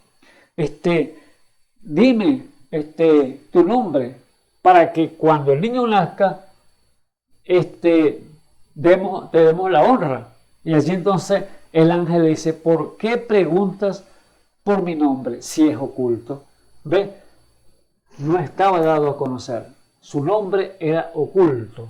dime tu nombre, para que cuando el niño nazca, te demos la honra. Y allí entonces el ángel le dice, ¿por qué preguntas por mi nombre si es oculto? ¿Ve? No estaba dado a conocer. Su nombre era oculto.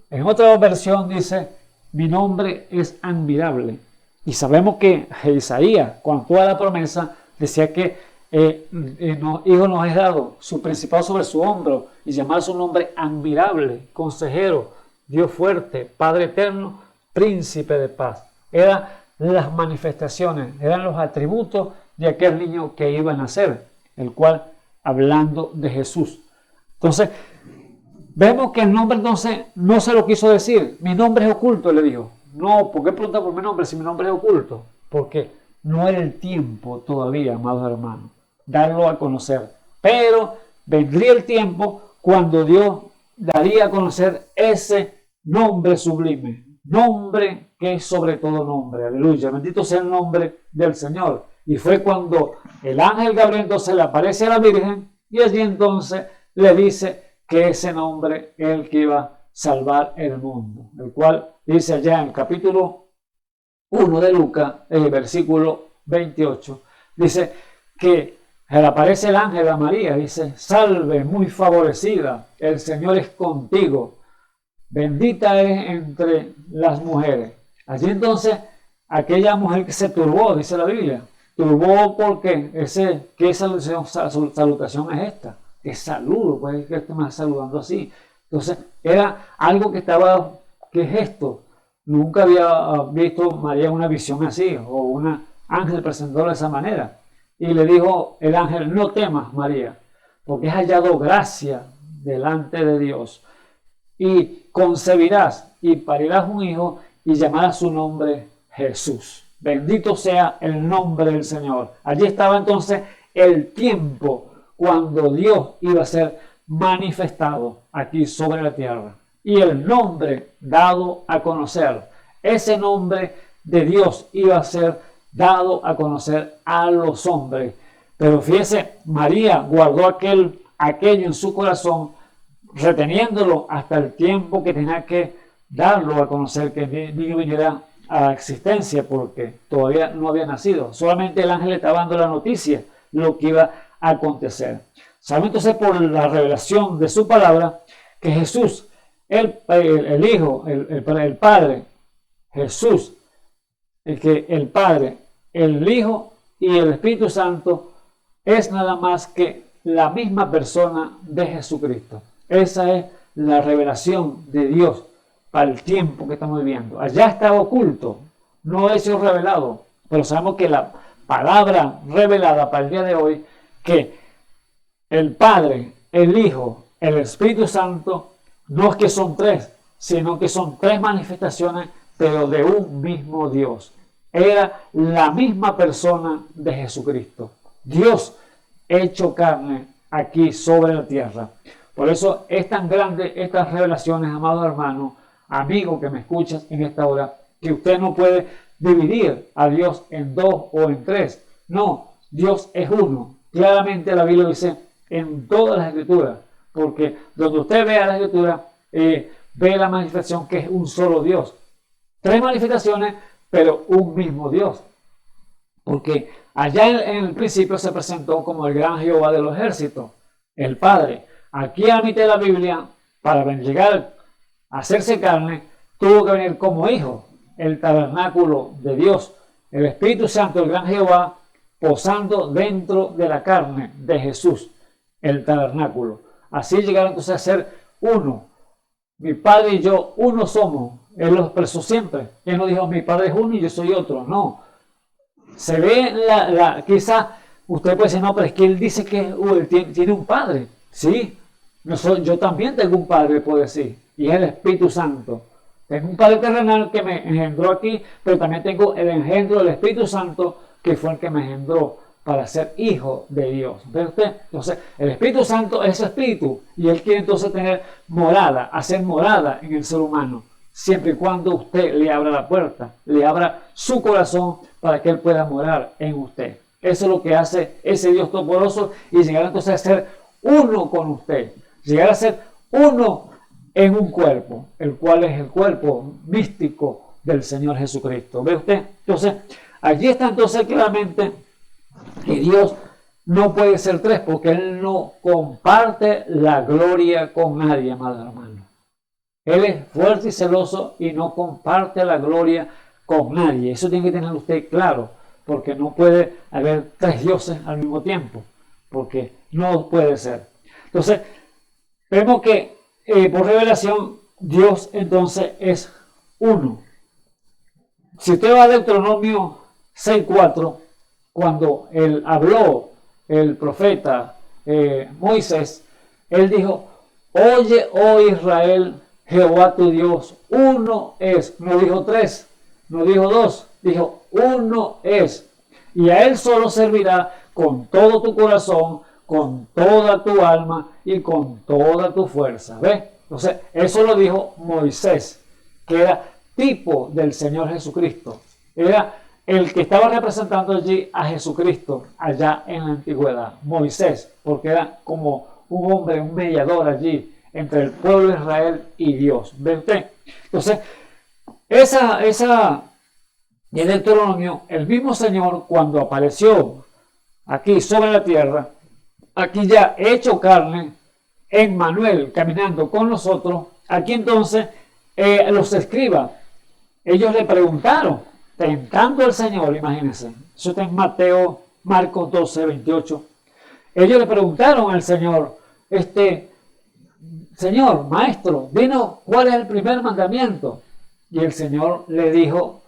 En otra versión dice, mi nombre es admirable. Y sabemos que Isaías, con toda la promesa, decía que hijo nos es dado, su principado sobre su hombro, y llamar su nombre admirable, consejero, Dios fuerte, Padre eterno, príncipe de paz. Eran las manifestaciones, eran los atributos de aquel niño que iba a nacer, el cual, hablando de Jesús. Entonces, vemos que el nombre entonces no se lo quiso decir. Mi nombre es oculto, le dijo. No, ¿por qué pregunta por mi nombre si mi nombre es oculto? Porque no era el tiempo todavía, amados hermanos, darlo a conocer. Pero vendría el tiempo cuando Dios daría a conocer ese nombre sublime. Nombre que es sobre todo nombre. Aleluya. Bendito sea el nombre del Señor. Y fue cuando el ángel Gabriel entonces le aparece a la Virgen y allí entonces le dice que ese nombre es el que iba a salvar el mundo. El cual dice allá en el capítulo 1 de Lucas, versículo 28, dice que le aparece el ángel a María, dice, salve muy favorecida, el Señor es contigo. Bendita es entre las mujeres. Allí entonces, aquella mujer que se turbó, dice la Biblia, turbó porque ¿qué salutación es esta? ¿Qué saludo? Pues que te me saludando así. Entonces, era algo que estaba, ¿qué es esto? Nunca había visto María una visión así, o un ángel presentador de esa manera. Y le dijo el ángel, no temas, María, porque has hallado gracia delante de Dios. Y concebirás y parirás un hijo y llamarás su nombre Jesús. Bendito sea el nombre del Señor. Allí estaba entonces el tiempo cuando Dios iba a ser manifestado aquí sobre la tierra. Y el nombre dado a conocer, ese nombre de Dios iba a ser dado a conocer a los hombres. Pero fíjese, María guardó aquello en su corazón, reteniéndolo hasta el tiempo que tenía que darlo a conocer, que el niño viniera a la existencia, porque todavía no había nacido. Solamente el ángel le estaba dando la noticia, lo que iba a acontecer. Sabemos entonces por la revelación de su palabra que Jesús, el Hijo, el Padre, Jesús, el Padre, el Hijo y el Espíritu Santo es nada más que la misma persona de Jesucristo. Esa es la revelación de Dios para el tiempo que estamos viviendo. Allá estaba oculto, no ha sido revelado, pero sabemos que la palabra revelada para el día de hoy, que el Padre, el Hijo, el Espíritu Santo, no es que son tres, sino que son tres manifestaciones, pero de un mismo Dios. Era la misma persona de Jesucristo. Dios hecho carne aquí sobre la tierra. Por eso es tan grande estas revelaciones, amados hermanos, amigo que me escuchas en esta hora, que usted no puede dividir a Dios en dos o en tres. No, Dios es uno. Claramente la Biblia dice en todas las escrituras, porque donde usted vea la escritura, ve la manifestación que es un solo Dios. Tres manifestaciones, pero un mismo Dios. Porque allá en el principio se presentó como el gran Jehová de los ejércitos, el Padre. Aquí a mitad de la Biblia, para llegar a hacerse carne, tuvo que venir como hijo, el tabernáculo de Dios, el Espíritu Santo, el gran Jehová, posando dentro de la carne de Jesús, el tabernáculo. Así llegaron entonces a ser uno. Mi Padre y yo, uno somos. Él lo expresó siempre. Él no dijo, mi Padre es uno y yo soy otro. No. Se ve quizá usted puede decir, no, pero es que él dice que él tiene un Padre. Sí, yo también tengo un Padre, puedo decir, y es el Espíritu Santo. Tengo un Padre terrenal que me engendró aquí, pero también tengo el engendro del Espíritu Santo, que fue el que me engendró para ser hijo de Dios. ¿Ve usted? Entonces, el Espíritu Santo es Espíritu, y Él quiere entonces tener morada, hacer morada en el ser humano, siempre y cuando usted le abra la puerta, le abra su corazón para que Él pueda morar en usted. Eso es lo que hace ese Dios todopoderoso, y llegar entonces a ser uno con usted, llegar a ser uno en un cuerpo, el cual es el cuerpo místico del Señor Jesucristo. ¿Ve usted? Entonces, allí está entonces claramente que Dios no puede ser tres porque Él no comparte la gloria con nadie, amado hermano. Él es fuerte y celoso y no comparte la gloria con nadie. Eso tiene que tener usted claro, porque no puede haber tres dioses al mismo tiempo, porque no puede ser. Entonces, vemos que por revelación Dios entonces es uno. Si usted va a Deuteronomio 6:4, cuando él habló, el profeta Moisés, él dijo: oye, oh Israel, Jehová tu Dios, uno es. No dijo tres, no dijo dos, dijo uno es. Y a él solo servirá con todo tu corazón, con toda tu alma y con toda tu fuerza. ¿Ves? Entonces, eso lo dijo Moisés, que era tipo del Señor Jesucristo. Era el que estaba representando allí a Jesucristo allá en la antigüedad, Moisés, porque era como un hombre, un mediador allí entre el pueblo de Israel y Dios. ¿Ve usted? Entonces, y en Deuteronomio, el mismo Señor, cuando apareció aquí sobre la tierra, aquí ya hecho carne, Emmanuel caminando con nosotros, aquí entonces los escribas, ellos le preguntaron, tentando al Señor, imagínense, eso está en Mateo, Marcos 12:28, ellos le preguntaron al Señor, Señor, maestro, dinos cuál es el primer mandamiento. Y el Señor le dijo,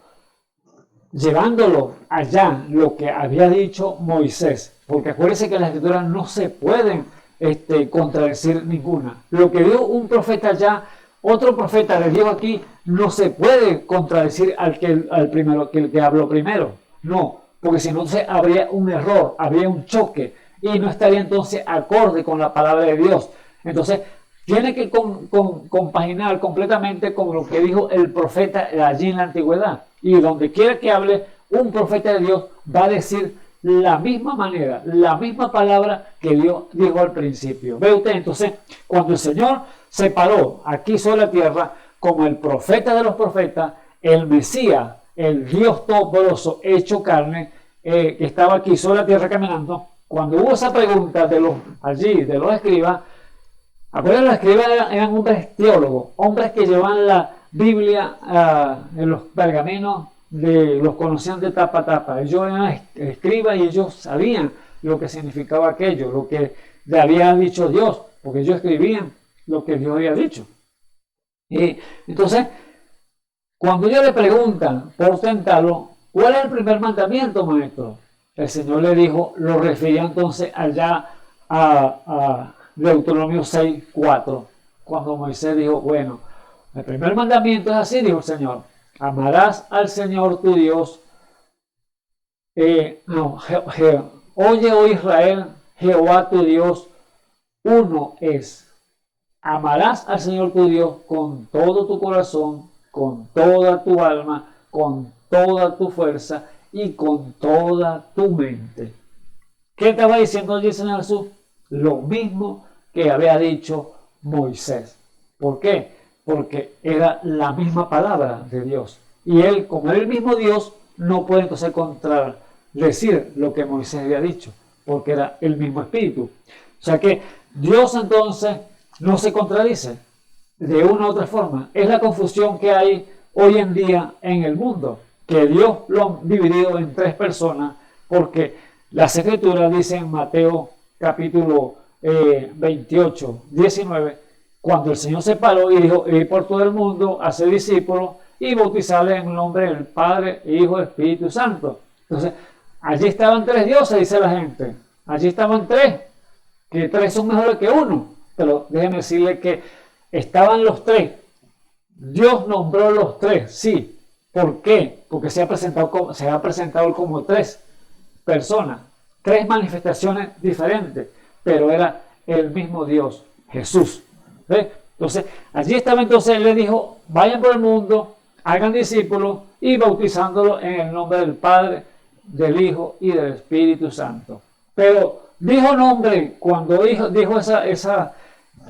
llevándolo allá, lo que había dicho Moisés, porque acuérdense que las escrituras no se pueden contradecir ninguna. Lo que dijo un profeta allá, otro profeta le dijo aquí, no se puede contradecir al que habló primero. No, porque si no habría un error, habría un choque y no estaría entonces acorde con la palabra de Dios. Entonces, tiene que compaginar completamente con lo que dijo el profeta allí en la antigüedad. Y donde quiera que hable, un profeta de Dios va a decir la misma manera, la misma palabra que Dios dijo al principio. ¿Ve usted? Entonces, cuando el Señor se paró aquí sobre la tierra como el profeta de los profetas, el Mesías, el Dios todopoderoso hecho carne, que estaba aquí sobre la tierra caminando, cuando hubo esa pregunta de los escribas, acuérdense, los escribas eran hombres teólogos, hombres que llevaban la Biblia en los pergaminos, los conocían de tapa a tapa. Ellos eran escribas y ellos sabían lo que significaba aquello, lo que le había dicho Dios, porque ellos escribían lo que Dios había dicho. Y entonces, cuando ellos le preguntan por tentarlo, ¿cuál es el primer mandamiento, maestro? El Señor le dijo, lo refería entonces allá a Deuteronomio 6:4, cuando Moisés dijo, bueno, el primer mandamiento es así, dijo el Señor, amarás al Señor tu Dios. Oye, oh Israel, Jehová tu Dios, uno es. Amarás al Señor tu Dios con todo tu corazón, con toda tu alma, con toda tu fuerza y con toda tu mente. ¿Qué estaba diciendo allí el Señor Jesús? Lo mismo que había dicho Moisés. ¿Por qué? Porque era la misma palabra de Dios. Y él, como era el mismo Dios, no puede entonces contradecir lo que Moisés había dicho, porque era el mismo espíritu. O sea que Dios entonces no se contradice de una u otra forma. Es la confusión que hay hoy en día en el mundo, que Dios lo ha dividido en tres personas, porque las escrituras dicen en Mateo capítulo 28, 19, cuando el Señor se paró y dijo, ir por todo el mundo, hacer discípulos y bautizarles en el nombre del Padre, Hijo y Espíritu Santo. Entonces, allí estaban tres dioses, dice la gente. Allí estaban tres, que tres son mejores que uno. Pero déjenme decirle que estaban los tres. Dios nombró los tres, sí. ¿Por qué? Porque se ha presentado como tres personas, tres manifestaciones diferentes, pero era el mismo Dios, Jesús. ¿Ve? Entonces, allí estaba entonces, él le dijo, vayan por el mundo, hagan discípulos y bautizándolos en el nombre del Padre, del Hijo y del Espíritu Santo. Pero dijo nombre, cuando dijo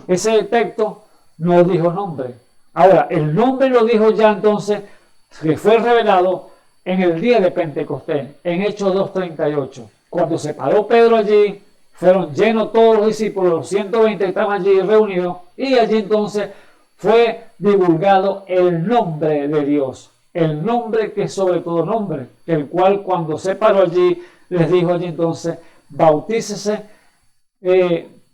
ese texto, no dijo nombre. Ahora, el nombre lo dijo ya entonces, que fue revelado en el día de Pentecostés, en Hechos 2:38. cuando se paró Pedro allí, fueron llenos todos los discípulos, los 120 que estaban allí reunidos, y allí entonces fue divulgado el nombre de Dios, el nombre que es sobre todo nombre, el cual cuando se paró allí, les dijo allí entonces, bautícese,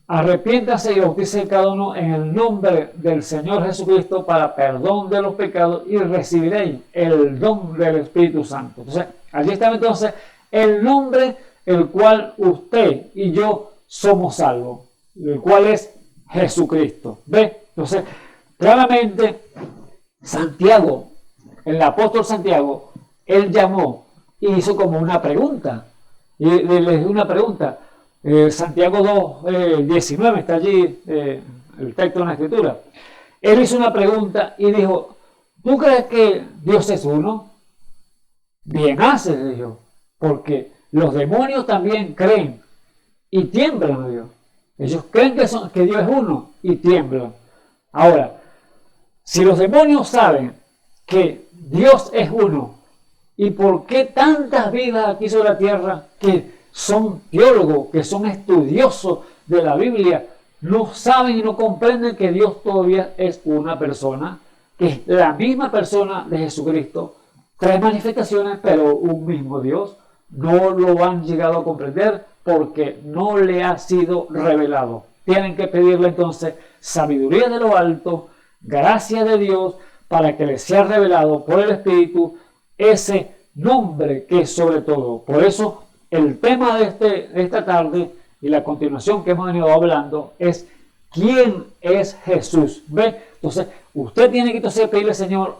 arrepiéntase y bautícese cada uno en el nombre del Señor Jesucristo para perdón de los pecados y recibiréis el don del Espíritu Santo. Entonces, allí estaba entonces el nombre el cual usted y yo somos salvos, el cual es Jesucristo. ¿Ve? Entonces, claramente, Santiago, el apóstol Santiago, él llamó y hizo como una pregunta. Y le dio una pregunta. Santiago 2, 19, está allí el texto en la Escritura. Él hizo una pregunta y dijo, ¿tú crees que Dios es uno? Bien haces, dijo, porque los demonios también creen y tiemblan, Dios. Ellos creen que Dios es uno y tiemblan. Ahora, si los demonios saben que Dios es uno, ¿y por qué tantas vidas aquí sobre la tierra que son teólogos, que son estudiosos de la Biblia, no saben y no comprenden que Dios todavía es una persona, que es la misma persona de Jesucristo? Tres manifestaciones, pero un mismo Dios. No lo han llegado a comprender porque no le ha sido revelado. Tienen que pedirle entonces sabiduría de lo alto, gracia de Dios, para que les sea revelado por el Espíritu ese nombre que es sobre todo. Por eso el tema de esta tarde y la continuación que hemos venido hablando es ¿quién es Jesús? ¿Ve? Entonces usted tiene que entonces pedirle, Señor,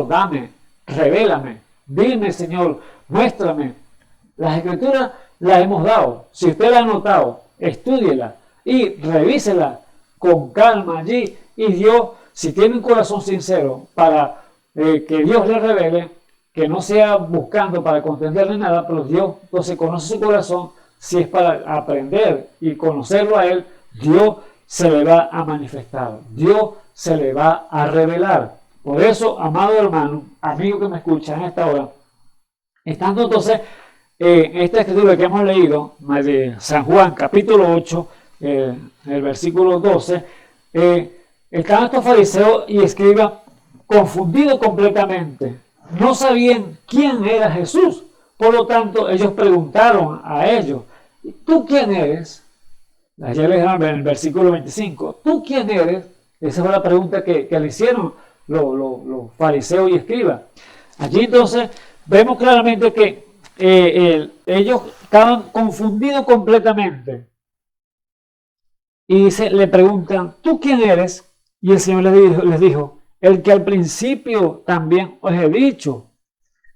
dame, revélame, dime, Señor, muéstrame. Las Escrituras las hemos dado. Si usted la ha anotado, estúdiela y revísela con calma allí. Y Dios, si tiene un corazón sincero para que Dios le revele, que no sea buscando para contenderle nada, pero Dios entonces conoce su corazón. Si es para aprender y conocerlo a Él, Dios se le va a manifestar. Dios se le va a revelar. Por eso, amado hermano, amigo que me escucha en esta hora, estando entonces esta escritura que hemos leído, de San Juan, capítulo 8, el versículo 12, estaban estos fariseos y escribas confundidos completamente. No sabían quién era Jesús. Por lo tanto, ellos preguntaron a ellos, ¿tú quién eres? Ayer les dijeron en el versículo 25, ¿tú quién eres? Esa fue la pregunta que le hicieron los fariseos y escribas. Allí entonces vemos claramente que ellos estaban confundidos completamente. Y le preguntan, ¿tú quién eres? Y el Señor les dijo, el que al principio también os he dicho.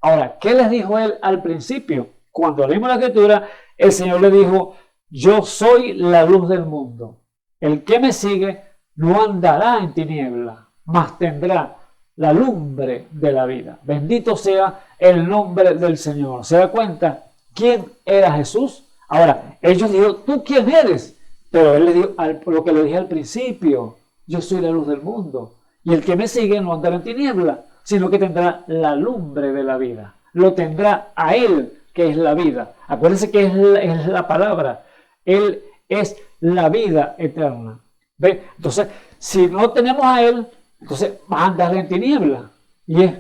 Ahora, ¿qué les dijo él al principio? Cuando leímos la Escritura, el Señor le dijo, yo soy la luz del mundo. El que me sigue no andará en tiniebla, mas tendrá la lumbre de la vida. Bendito sea el nombre del Señor. ¿Se da cuenta quién era Jesús? Ahora, ellos dijeron, ¿tú quién eres? Pero él le dijo lo que le dije al principio, yo soy la luz del mundo. Y el que me sigue no andará en tiniebla, sino que tendrá la lumbre de la vida. Lo tendrá a Él, que es la vida. Acuérdense que es la palabra. Él es la vida eterna. ¿Ve? Entonces, si no tenemos a Él, entonces vas a andar en tiniebla. Y es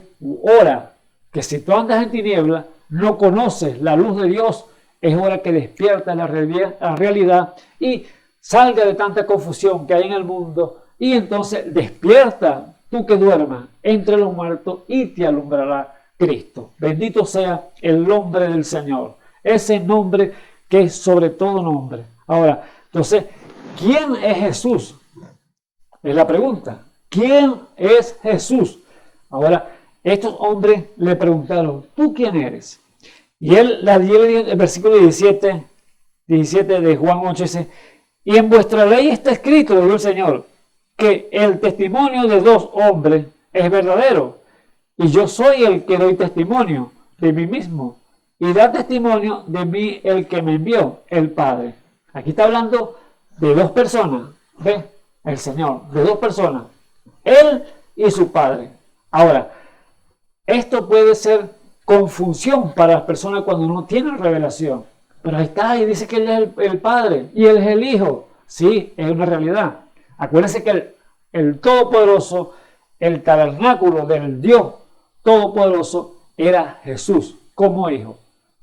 hora que si tú andas en tiniebla, no conoces la luz de Dios, es hora que despiertas la realidad y salga de tanta confusión que hay en el mundo. Y entonces despierta, tú que duermas entre los muertos, y te alumbrará Cristo. Bendito sea el nombre del Señor. Ese nombre que es sobre todo nombre. Ahora, entonces, ¿quién es Jesús? Es la pregunta. ¿Quién es Jesús? Ahora, estos hombres le preguntaron, ¿tú quién eres? Y él le dijo, el versículo 17 de Juan 8 dice, y en vuestra ley está escrito, dijo el Señor, que el testimonio de dos hombres es verdadero. Y yo soy el que doy testimonio de mí mismo. Y da testimonio de mí el que me envió, el Padre. Aquí está hablando de dos personas. ¿Ve? El Señor, de dos personas. Él y su Padre. Ahora, esto puede ser confusión para las personas cuando no tienen revelación. pero ahí está, y dice que Él es el Padre y Él es el Hijo. Sí, es una realidad. Acuérdense que el Todopoderoso, el tabernáculo del Dios Todopoderoso era Jesús como Hijo.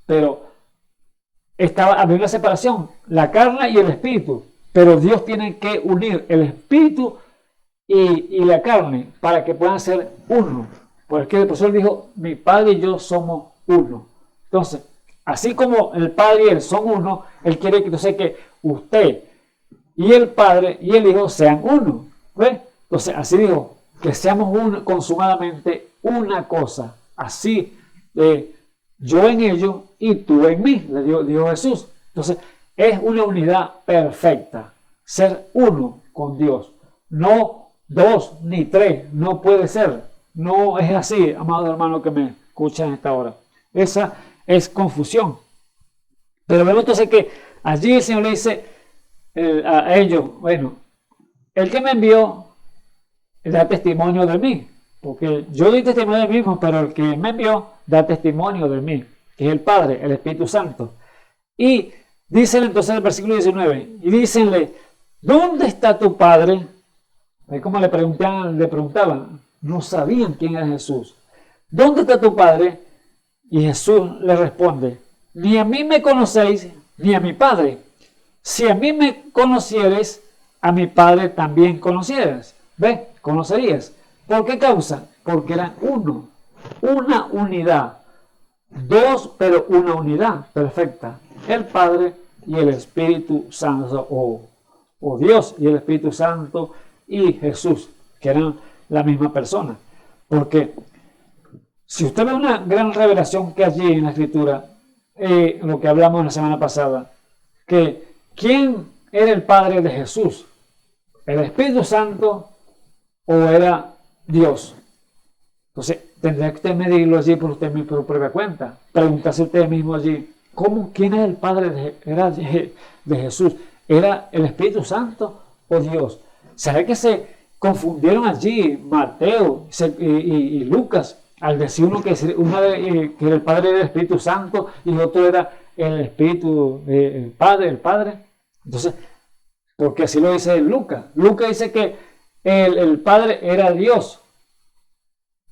Pero había una separación, la carne y el espíritu. Pero Dios tiene que unir el espíritu y la carne para que puedan ser uno. Porque el profesor dijo, mi Padre y yo somos uno. Entonces, así como el Padre y Él son uno, Él quiere que entonces que usted y el Padre y el Hijo sean uno. ¿Ve? Entonces, así dijo, que seamos uno, consumadamente una cosa. Así, yo en ellos y tú en mí, le dijo Jesús. Entonces, es una unidad perfecta. Ser uno con Dios. No dos ni tres, no puede ser. No es así, amado hermano que me escucha en esta hora. Esa es confusión. Pero vemos entonces que allí el Señor le dice a ellos, bueno, el que me envió da testimonio de mí, porque yo doy testimonio de mí mismo, pero el que me envió da testimonio de mí, que es el Padre, el Espíritu Santo. Y dicen entonces en el versículo 19, y dícenle, ¿dónde está tu Padre? Es como le preguntaban, no sabían quién era Jesús. ¿Dónde está tu Padre? Y Jesús le responde, ni a mí me conocéis, ni a mi Padre. Si a mí me conocieres, a mi Padre también conocieras. ¿Ves? Conocerías. ¿Por qué causa? Porque eran uno, una unidad. Dos, pero una unidad perfecta. El Padre y el Espíritu Santo, o Dios y el Espíritu Santo y Jesús, que eran la misma persona. Porque si usted ve una gran revelación que allí en la Escritura, lo que hablamos la semana pasada, que ¿quién era el Padre de Jesús? ¿El Espíritu Santo o era Dios? Entonces, tendría que usted medirlo allí por usted mismo, por propia cuenta. Preguntarse usted mismo allí, ¿quién es el Padre de Jesús? ¿Era el Espíritu Santo o Dios? ¿Será que se confundieron allí Mateo y Lucas al decir uno que era el Padre del Espíritu Santo y otro era el Espíritu, el Padre? Entonces, porque así lo dice Lucas. Lucas dice que el Padre era Dios,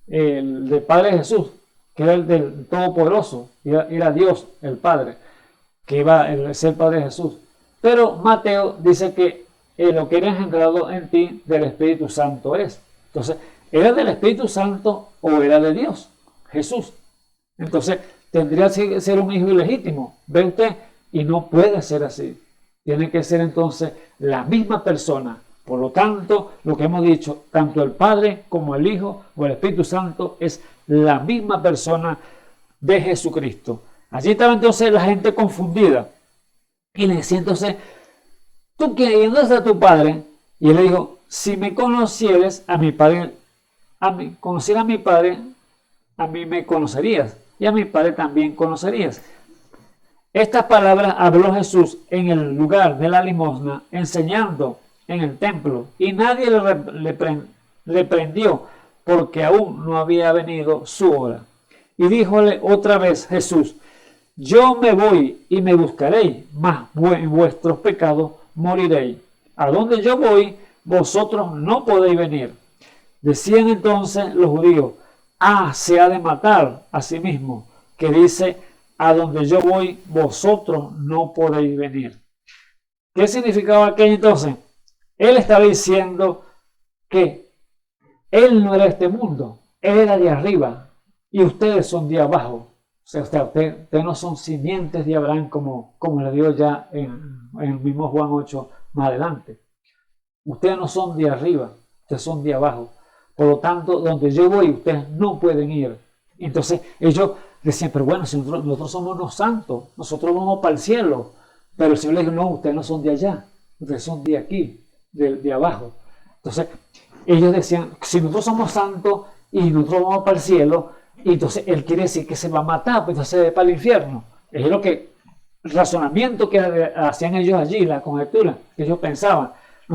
el Padre de Jesús, que era el del Todopoderoso, era Dios, el Padre, que iba a ser el Padre de Jesús. Pero Mateo dice que lo que era engendrado en ti del Espíritu Santo es. Entonces, ¿era del Espíritu Santo o era de Dios? Jesús. Entonces, tendría que ser un hijo ilegítimo, ¿ve usted? Y no puede ser así. Tiene que ser entonces la misma persona. Por lo tanto, lo que hemos dicho, tanto el Padre como el Hijo o el Espíritu Santo es la misma persona de Jesucristo. Allí estaba entonces la gente confundida. Y le decía entonces, ¿tú quién? ¿Y dónde está tu Padre? Y él le dijo, si me conocieres a mi Padre, conociera a mi Padre, a mí me conocerías. Y a mi Padre también conocerías. Estas palabras habló Jesús en el lugar de la limosna, enseñando en el templo, y nadie le prendió, porque aún no había venido su hora. Y díjole otra vez Jesús, yo me voy y me buscaréis, mas en vuestros pecados moriréis. A donde yo voy, vosotros no podéis venir. Decían entonces los judíos, se ha de matar a sí mismo, que dice, a donde yo voy, vosotros no podéis venir. ¿Qué significaba aquello entonces? Él estaba diciendo que él no era de este mundo, él era de arriba y ustedes son de abajo. O sea, ustedes no son simientes de Abraham como le dio ya en el mismo Juan 8 más adelante. Ustedes no son de arriba, ustedes son de abajo. Por lo tanto, donde yo voy, ustedes no pueden ir. Entonces ellos decían, pero bueno, si nosotros somos los santos, nosotros vamos para el cielo. Pero el Señor les dijo, no, ustedes no son de allá, ustedes son de aquí, de abajo. Entonces ellos decían, si nosotros somos santos y nosotros vamos para el cielo, y entonces Él quiere decir que se va a matar, pues entonces se va para el infierno. Es el razonamiento que hacían ellos allí, la conjetura que ellos pensaban. Si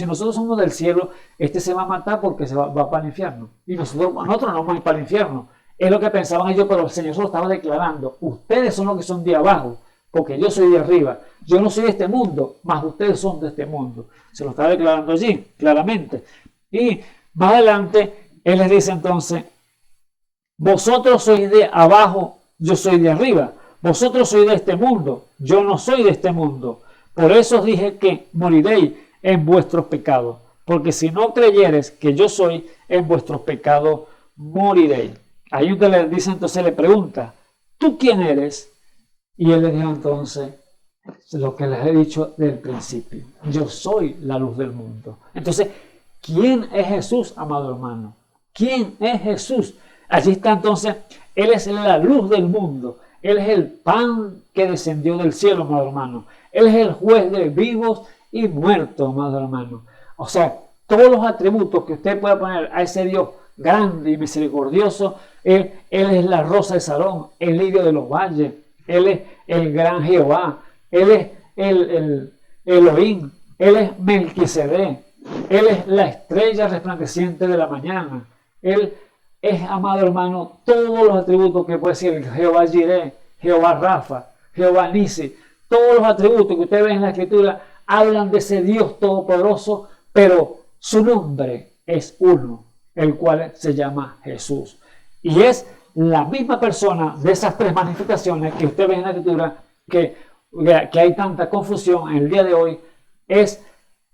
nosotros somos del cielo, este se va a matar porque se va para el infierno. Y nosotros no vamos a ir para el infierno. Es lo que pensaban ellos, pero el Señor se lo estaba declarando. Ustedes son los que son de abajo. porque yo soy de arriba. Yo no soy de este mundo, mas ustedes son de este mundo. Se lo está declarando allí, claramente. Y más adelante, Él les dice entonces, vosotros sois de abajo, yo soy de arriba. Vosotros sois de este mundo, yo no soy de este mundo. Por eso os dije que moriréis en vuestros pecados. Porque si no creyeres que yo soy, en vuestros pecados moriréis. Ahí usted le dice, entonces le pregunta, ¿tú quién eres? Y él le dijo entonces lo que les he dicho del principio. Yo soy la luz del mundo. Entonces, ¿quién es Jesús, amado hermano? ¿Quién es Jesús? Allí está entonces, Él es la luz del mundo. Él es el pan que descendió del cielo, amado hermano. Él es el juez de vivos y muertos, amado hermano. O sea, todos los atributos que usted pueda poner a ese Dios grande y misericordioso, Él es la rosa de Sarón, el lirio de los valles, Él es el gran Jehová, Él es el Elohim, Él es Melquisedec, Él es la estrella resplandeciente de la mañana, Él es, amado hermano, todos los atributos que puede decir Jehová Jireh, Jehová Rafa, Jehová Nisi, todos los atributos que usted ve en la Escritura hablan de ese Dios todopoderoso, pero su nombre es uno, el cual se llama Jesús. Y es la misma persona de esas tres manifestaciones que usted ve en la Escritura, que hay tanta confusión en el día de hoy, es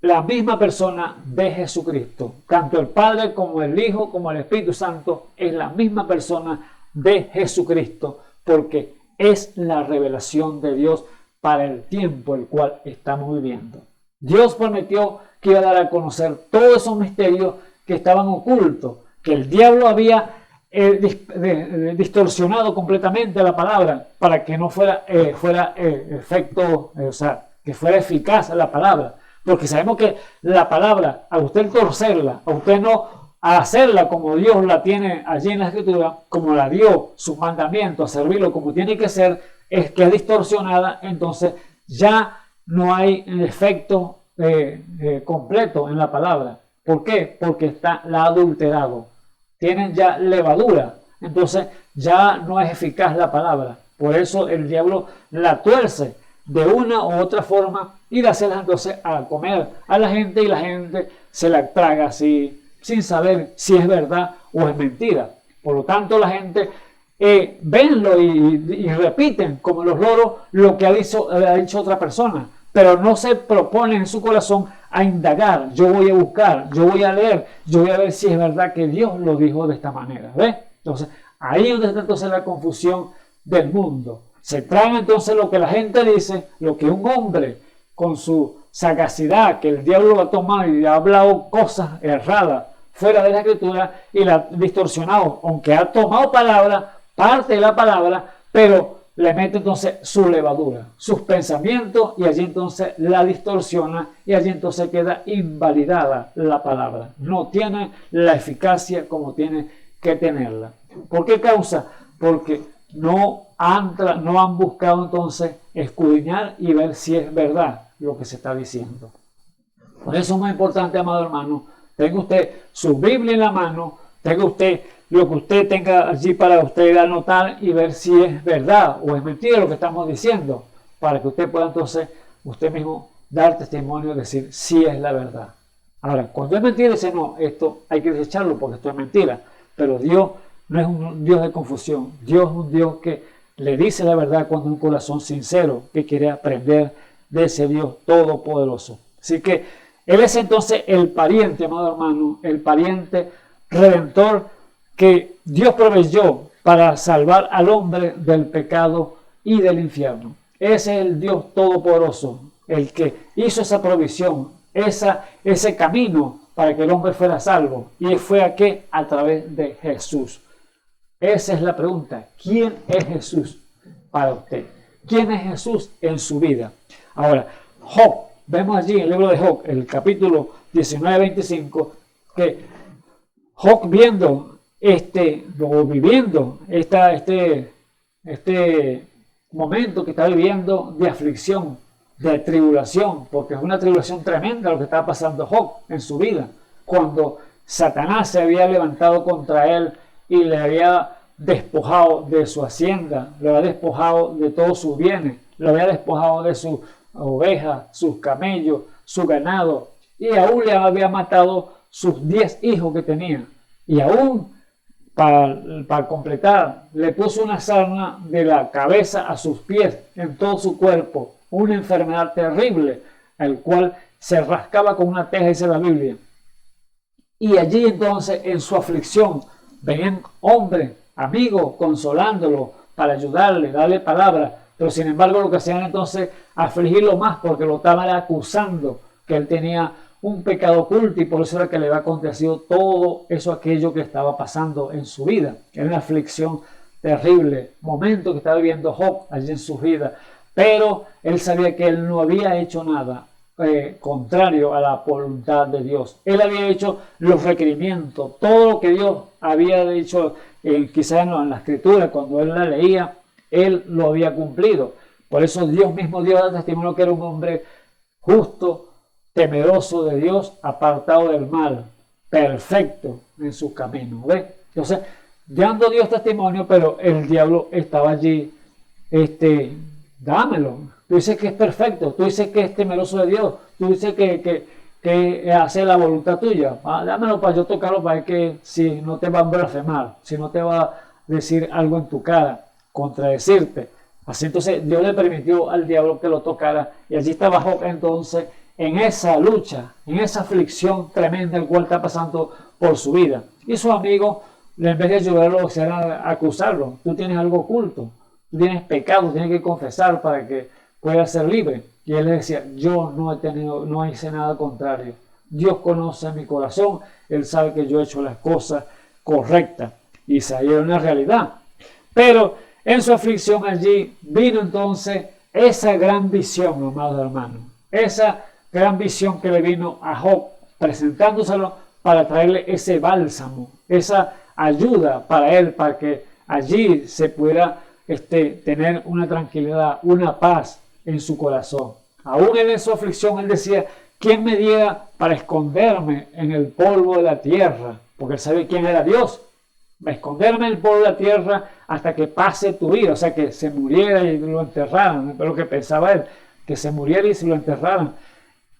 la misma persona de Jesucristo. Tanto el Padre como el Hijo como el Espíritu Santo es la misma persona de Jesucristo, porque es la revelación de Dios para el tiempo el cual estamos viviendo. Dios prometió que iba a dar a conocer todos esos misterios que estaban ocultos, que el diablo había distorsionado completamente la palabra para que no fuera efecto, o sea, que fuera eficaz la palabra. Porque sabemos que la palabra, a usted torcerla, a usted no hacerla como Dios la tiene allí en la Escritura, como la dio, sus mandamientos, a servirlo como tiene que ser, es que es distorsionada, entonces ya no hay efecto completo en la palabra. ¿Por qué? Porque la ha adulterado. Tienen ya levadura, entonces ya no es eficaz la palabra. Por eso el diablo la tuerce de una u otra forma y la hace entonces a comer a la gente, y la gente se la traga así, sin saber si es verdad o es mentira. Por lo tanto, la gente venlo y repiten como los loros lo que ha dicho otra persona, pero no se propone en su corazón a indagar. Yo voy a buscar, yo voy a leer, yo voy a ver si es verdad que Dios lo dijo de esta manera. ¿Ves? Entonces, ahí es donde está entonces la confusión del mundo. Se trae entonces lo que la gente dice, lo que un hombre con su sagacidad, que el diablo lo ha tomado y ha hablado cosas erradas fuera de la Escritura y la ha distorsionado, aunque ha tomado palabra, parte de la palabra, pero le mete entonces su levadura, sus pensamientos, y allí entonces la distorsiona, y allí entonces queda invalidada la palabra. No tiene la eficacia como tiene que tenerla. ¿Por qué causa? Porque no han buscado entonces escudriñar y ver si es verdad lo que se está diciendo. Por eso es muy importante, amado hermano, tenga usted su Biblia en la mano, tenga usted lo que usted tenga allí para usted anotar y ver si es verdad o es mentira lo que estamos diciendo, para que usted pueda entonces usted mismo dar testimonio y decir si es la verdad. Ahora, cuando es mentira, dice no, esto hay que desecharlo porque esto es mentira. Pero Dios no es un Dios de confusión. Dios es un Dios que le dice la verdad cuando un corazón sincero que quiere aprender de ese Dios todopoderoso. Así que Él es entonces el pariente, amado hermano, el pariente redentor que Dios proveyó para salvar al hombre del pecado y del infierno. Ese es el Dios todopoderoso, el que hizo esa provisión, ese camino para que el hombre fuera salvo. ¿Y fue a qué? A través de Jesús. Esa es la pregunta. ¿Quién es Jesús para usted? ¿Quién es Jesús en su vida? Ahora, Job, vemos allí en el libro de Job, el capítulo 19-25, que Job viviendo este momento que está viviendo de aflicción, de tribulación, porque es una tribulación tremenda lo que estaba pasando Job en su vida, cuando Satanás se había levantado contra él y le había despojado de su hacienda, le había despojado de todos sus bienes, lo había despojado de sus ovejas, sus camellos, su ganado, y aún le había matado sus 10 hijos que tenía. Y aún, para completar, le puso una sarna de la cabeza a sus pies, en todo su cuerpo, una enfermedad terrible, el cual se rascaba con una teja, dice la Biblia. Y allí entonces, en su aflicción, venían hombres, amigos, consolándolo, para ayudarle, darle palabra, pero sin embargo lo que hacían entonces afligirlo más, porque lo estaban acusando que él tenía un pecado oculto y por eso era que le había acontecido todo eso, aquello que estaba pasando en su vida. Era una aflicción terrible, momento que estaba viviendo Job allí en su vida, pero él sabía que él no había hecho nada contrario a la voluntad de Dios. Él había hecho los requerimientos, todo lo que Dios había dicho, quizás en la escritura, cuando él la leía, él lo había cumplido. Por eso Dios mismo dio testimonio que era un hombre justo, temeroso de Dios, apartado del mal, perfecto en su camino. ¿Ves? Entonces, dando Dios testimonio, pero el diablo estaba allí, dámelo. Tú dices que es perfecto, tú dices que es temeroso de Dios, tú dices que hace la voluntad tuya. Dámelo para yo tocarlo, para ver que si no te va a blasfemar, si no te va a decir algo en tu cara, contradecirte. Así entonces Dios le permitió al diablo que lo tocara, y allí estaba Job entonces en esa lucha, en esa aflicción tremenda el cual está pasando por su vida. Y sus amigos, en vez de ayudarlo, se van a acusarlo. Tú tienes algo oculto, tú tienes pecado, tienes que confesar para que puedas ser libre. Y él le decía, yo no hice nada contrario. Dios conoce mi corazón, Él sabe que yo he hecho las cosas correctas. Y esa era una realidad. Pero en su aflicción allí vino entonces esa gran visión, amados hermanos. Esa gran visión que le vino a Job, presentándoselo para traerle ese bálsamo, esa ayuda para él, para que allí se pudiera tener una tranquilidad, una paz en su corazón. Aún en su aflicción él decía, ¿quién me diera para esconderme en el polvo de la tierra? Porque él sabía quién era Dios. Esconderme en el polvo de la tierra hasta que pase tu vida, o sea, que se muriera y lo enterraran. Pero lo que pensaba él, que se muriera y se lo enterraran.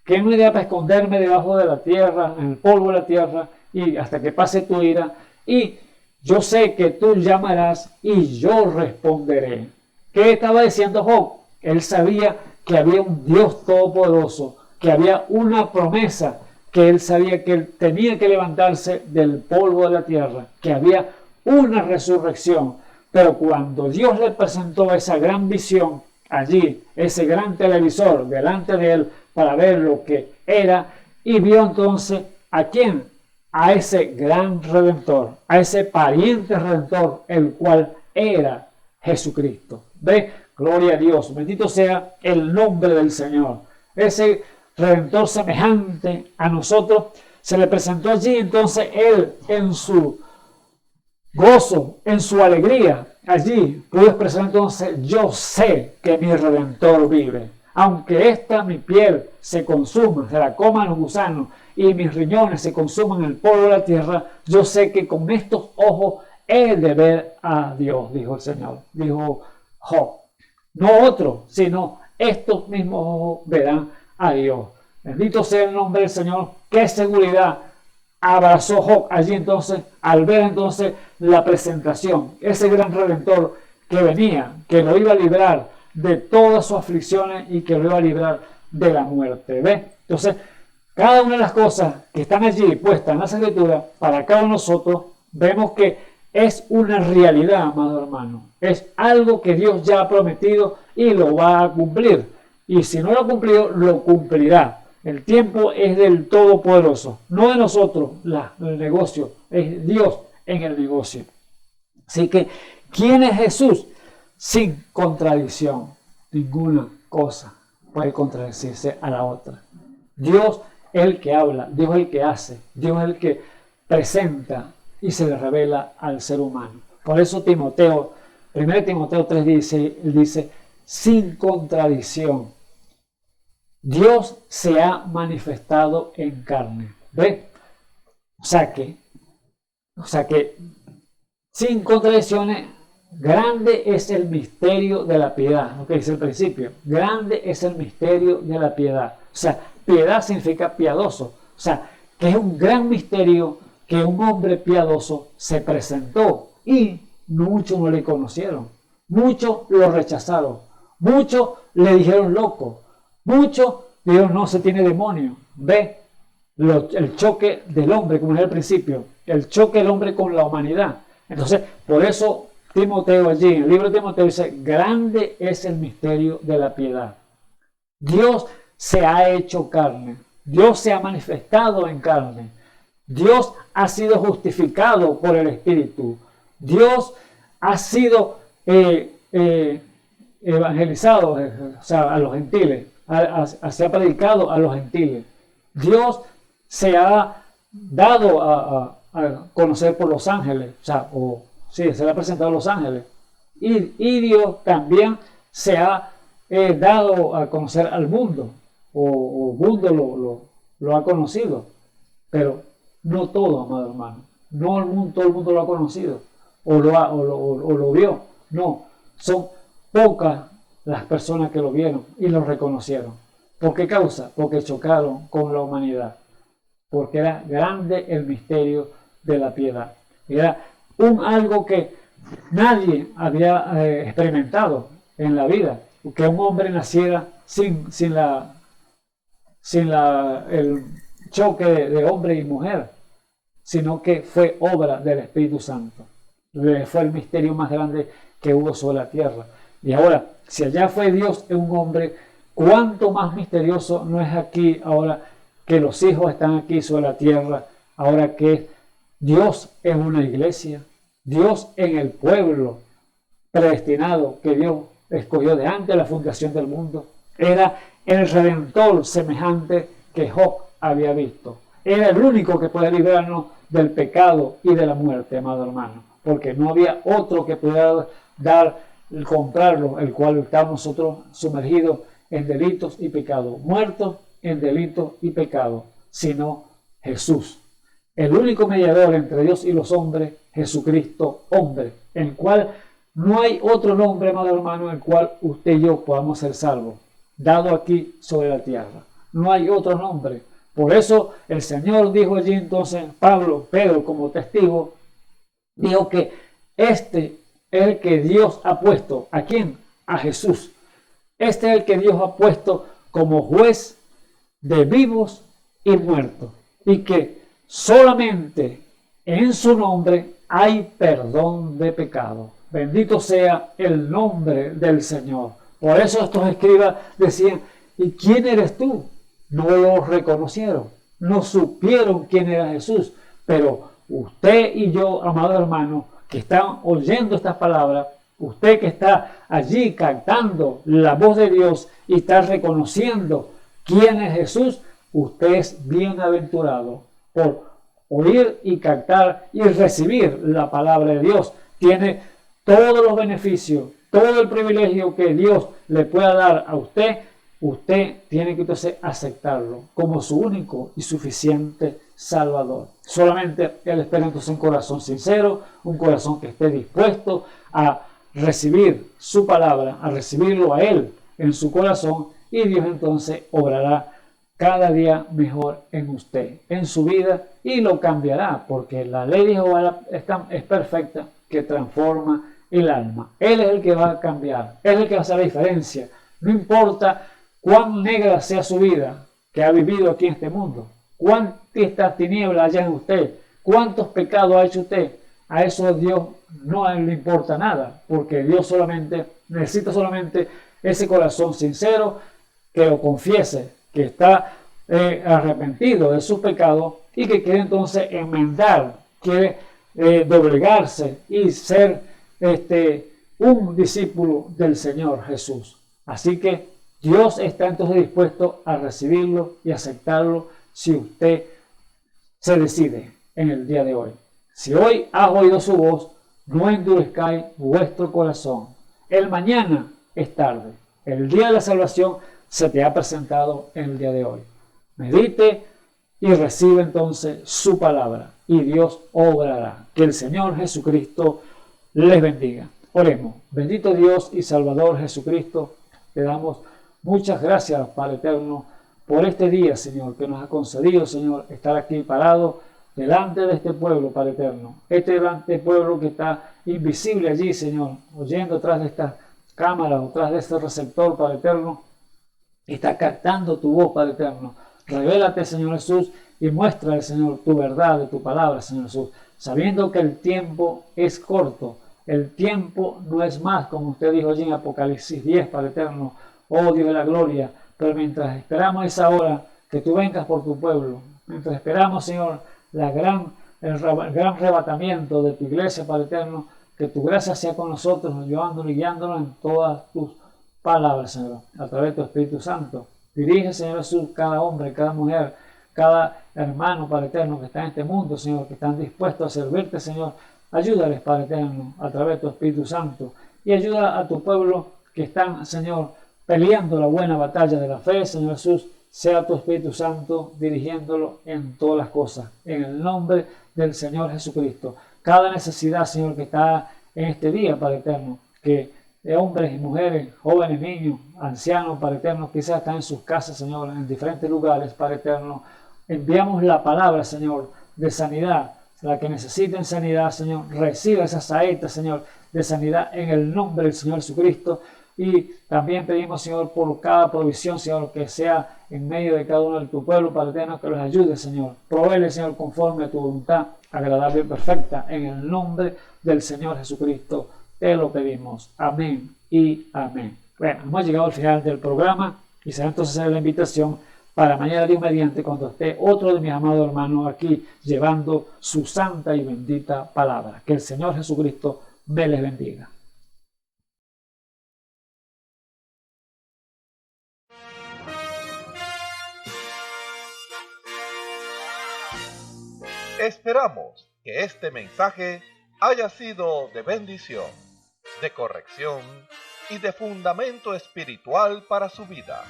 ¿Quién me diera para esconderme debajo de la tierra, en el polvo de la tierra, y hasta que pase tu ira? Y yo sé que tú llamarás y yo responderé. ¿Qué estaba diciendo Job? Él sabía que había un Dios todopoderoso, que había una promesa, que él sabía que él tenía que levantarse del polvo de la tierra, que había una resurrección. Pero cuando Dios le presentó esa gran visión allí, ese gran televisor delante de él para ver lo que era, y vio entonces ¿a quién? A ese gran redentor, a ese pariente redentor, el cual era Jesucristo. ¿Ve? Gloria a Dios, bendito sea el nombre del Señor. Ese redentor semejante a nosotros se le presentó allí, entonces él en su gozo, en su alegría, allí pudo expresar entonces, yo sé que mi redentor vive. Aunque mi piel se consuma, se la coman los gusanos y mis riñones se consuman en el polvo de la tierra, yo sé que con estos ojos he de ver a Dios, dijo el Señor, dijo Job. No otro, sino estos mismos ojos verán a Dios. Bendito sea el nombre del Señor. Qué seguridad abrazó Job allí entonces, al ver entonces la presentación, ese gran redentor que venía, que lo iba a librar de todas sus aflicciones y que lo iba a librar de la muerte. ¿Ve? Entonces, cada una de las cosas que están allí puestas en la Escritura, para cada uno de nosotros, vemos que es una realidad, amado hermano. Es algo que Dios ya ha prometido y lo va a cumplir. Y si no lo ha cumplido, lo cumplirá. El tiempo es del Todopoderoso, no de nosotros, el negocio. Es Dios en el negocio. Así que, ¿quién es Jesús? Sin contradicción. Ninguna cosa puede contradecirse a la otra. Dios es el que habla, Dios es el que hace, Dios es el que presenta y se le revela al ser humano. Por eso 1 Timoteo 3 dice, sin contradicción, Dios se ha manifestado en carne. ¿Ve? O sea que sin contradicciones, grande es el misterio de la piedad, lo que dice el principio. Grande es el misterio de la piedad. O sea, piedad significa piadoso. O sea, que es un gran misterio que un hombre piadoso se presentó y muchos no le conocieron. Muchos lo rechazaron. Muchos le dijeron loco. Muchos dijeron no, se tiene demonio. Ve el choque del hombre, como es el principio. El choque del hombre con la humanidad. Entonces, por eso Timoteo allí, en el libro de Timoteo dice, grande es el misterio de la piedad. Dios se ha hecho carne. Dios se ha manifestado en carne. Dios ha sido justificado por el Espíritu. Dios ha sido evangelizado, o sea, a los gentiles. Se ha predicado a los gentiles. Dios se ha dado a conocer por los ángeles. O sea, se le ha presentado a los ángeles. Y Dios también se ha dado a conocer al mundo. O el mundo lo ha conocido. Pero no todo, amado hermano. No todo el mundo lo ha conocido. O lo vio. No. Son pocas las personas que lo vieron y lo reconocieron. ¿Por qué causa? Porque chocaron con la humanidad. Porque era grande el misterio de la piedad. Era algo que nadie había experimentado en la vida. Que un hombre naciera sin el choque de hombre y mujer, sino que fue obra del Espíritu Santo. Fue el misterio más grande que hubo sobre la tierra. Y ahora, si allá fue Dios en un hombre, ¿cuánto más misterioso no es aquí ahora que los hijos están aquí sobre la tierra? Ahora que Dios en una iglesia, Dios en el pueblo predestinado que Dios escogió de antes de la fundación del mundo. Era el Redentor semejante que Job había visto. Era el único que podía librarnos del pecado y de la muerte, amado hermano. Porque no había otro que pudiera comprarlo, el cual estábamos nosotros sumergidos en delitos y pecados, muertos en delitos y pecados, sino Jesús. El único mediador entre Dios y los hombres, Jesucristo, hombre, en el cual no hay otro nombre, amado hermano, en el cual usted y yo podamos ser salvos, dado aquí sobre la tierra. No hay otro nombre. Por eso el Señor dijo allí entonces, Pedro como testigo, dijo que este es el que Dios ha puesto. ¿A quién? A Jesús. Este es el que Dios ha puesto como juez de vivos y muertos. Y que solamente en su nombre hay perdón de pecado. Bendito sea el nombre del Señor. Por eso estos escribas decían, ¿y quién eres tú? No lo reconocieron, no supieron quién era Jesús. Pero usted y yo, amado hermano, que están oyendo estas palabras, usted que está allí cantando la voz de Dios y está reconociendo quién es Jesús, usted es bienaventurado por oír y cantar y recibir la palabra de Dios. Tiene todos los beneficios, todo el privilegio que Dios le pueda dar a usted. Usted tiene que entonces aceptarlo como su único y suficiente Salvador. Solamente Él espera entonces un corazón sincero, un corazón que esté dispuesto a recibir su palabra, a recibirlo a Él en su corazón, y Dios entonces obrará cada día mejor en usted, en su vida, y lo cambiará, porque la ley de Jehová es perfecta, que transforma el alma. Él es el que va a cambiar, Él es el que va a hacer la diferencia. No importa cuán negra sea su vida que ha vivido aquí en este mundo, cuántas tinieblas haya en usted, cuántos pecados ha hecho usted, a eso a Dios no le importa nada, porque Dios necesita solamente ese corazón sincero que lo confiese, que está arrepentido de sus pecados y que quiere entonces enmendar, quiere doblegarse y ser un discípulo del Señor Jesús. Así que Dios está entonces dispuesto a recibirlo y aceptarlo si usted se decide en el día de hoy. Si hoy has oído su voz, no endurezcáis vuestro corazón. El mañana es tarde. El día de la salvación se te ha presentado en el día de hoy. Medite y recibe entonces su palabra y Dios obrará. Que el Señor Jesucristo les bendiga. Oremos. Bendito Dios y Salvador Jesucristo, te damos muchas gracias, Padre eterno, por este día, Señor, que nos ha concedido, Señor, estar aquí parado delante de este pueblo, Padre eterno. Este pueblo que está invisible allí, Señor, oyendo tras de esta cámara o tras de este receptor, Padre eterno, está captando tu voz, Padre eterno. Revélate, Señor Jesús, y muéstrale, Señor, tu verdad de tu palabra, Señor Jesús, sabiendo que el tiempo es corto. El tiempo no es más, como usted dijo allí en Apocalipsis 10, Padre eterno, oh Dios de la gloria. Pero mientras esperamos esa hora que tú vengas por tu pueblo, mientras esperamos, Señor, el gran arrebatamiento de tu iglesia, Padre eterno, que tu gracia sea con nosotros, ayudándonos y guiándonos en todas tus palabras, Señor, a través de tu Espíritu Santo. Dirige, Señor Jesús, cada hombre, cada mujer, cada hermano, Padre eterno, que está en este mundo, Señor, que están dispuestos a servirte, Señor. Ayúdales, Padre eterno, a través de tu Espíritu Santo. Y ayuda a tu pueblo que están, Señor, peleando la buena batalla de la fe, Señor Jesús. Sea tu Espíritu Santo dirigiéndolo en todas las cosas. En el nombre del Señor Jesucristo. Cada necesidad, Señor, que está en este día, Padre eterno, que de hombres y mujeres, jóvenes, niños, ancianos, Padre eterno, quizás están en sus casas, Señor, en diferentes lugares, Padre eterno. Enviamos la palabra, Señor, de sanidad. La que necesiten sanidad, Señor, reciba esa saeta, Señor, de sanidad en el nombre del Señor Jesucristo. Y también pedimos, Señor, por cada provisión, Señor, que sea en medio de cada uno de tu pueblo, Padre eterno, que los ayude, Señor. Provéele, Señor, conforme a tu voluntad, agradable y perfecta, en el nombre del Señor Jesucristo. Te lo pedimos. Amén y amén. Bueno, hemos llegado al final del programa y será entonces la invitación para mañana, Dios mediante, cuando esté otro de mis amados hermanos aquí llevando su santa y bendita palabra. Que el Señor Jesucristo me les bendiga. Esperamos que este mensaje haya sido de bendición, de corrección y de fundamento espiritual para su vida.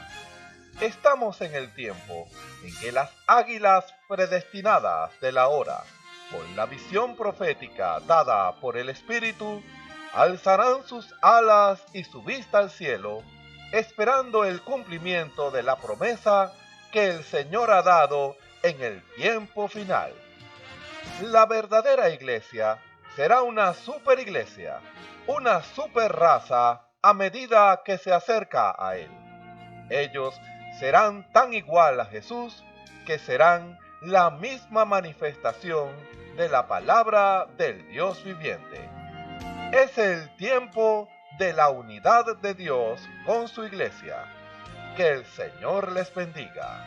Estamos en el tiempo en que las águilas predestinadas de la hora, con la visión profética dada por el Espíritu, alzarán sus alas y su vista al cielo, esperando el cumplimiento de la promesa que el Señor ha dado en el tiempo final. La verdadera iglesia será una superiglesia, una superraza a medida que se acerca a Él. Ellos serán tan igual a Jesús que serán la misma manifestación de la palabra del Dios viviente. Es el tiempo de la unidad de Dios con su iglesia. Que el Señor les bendiga.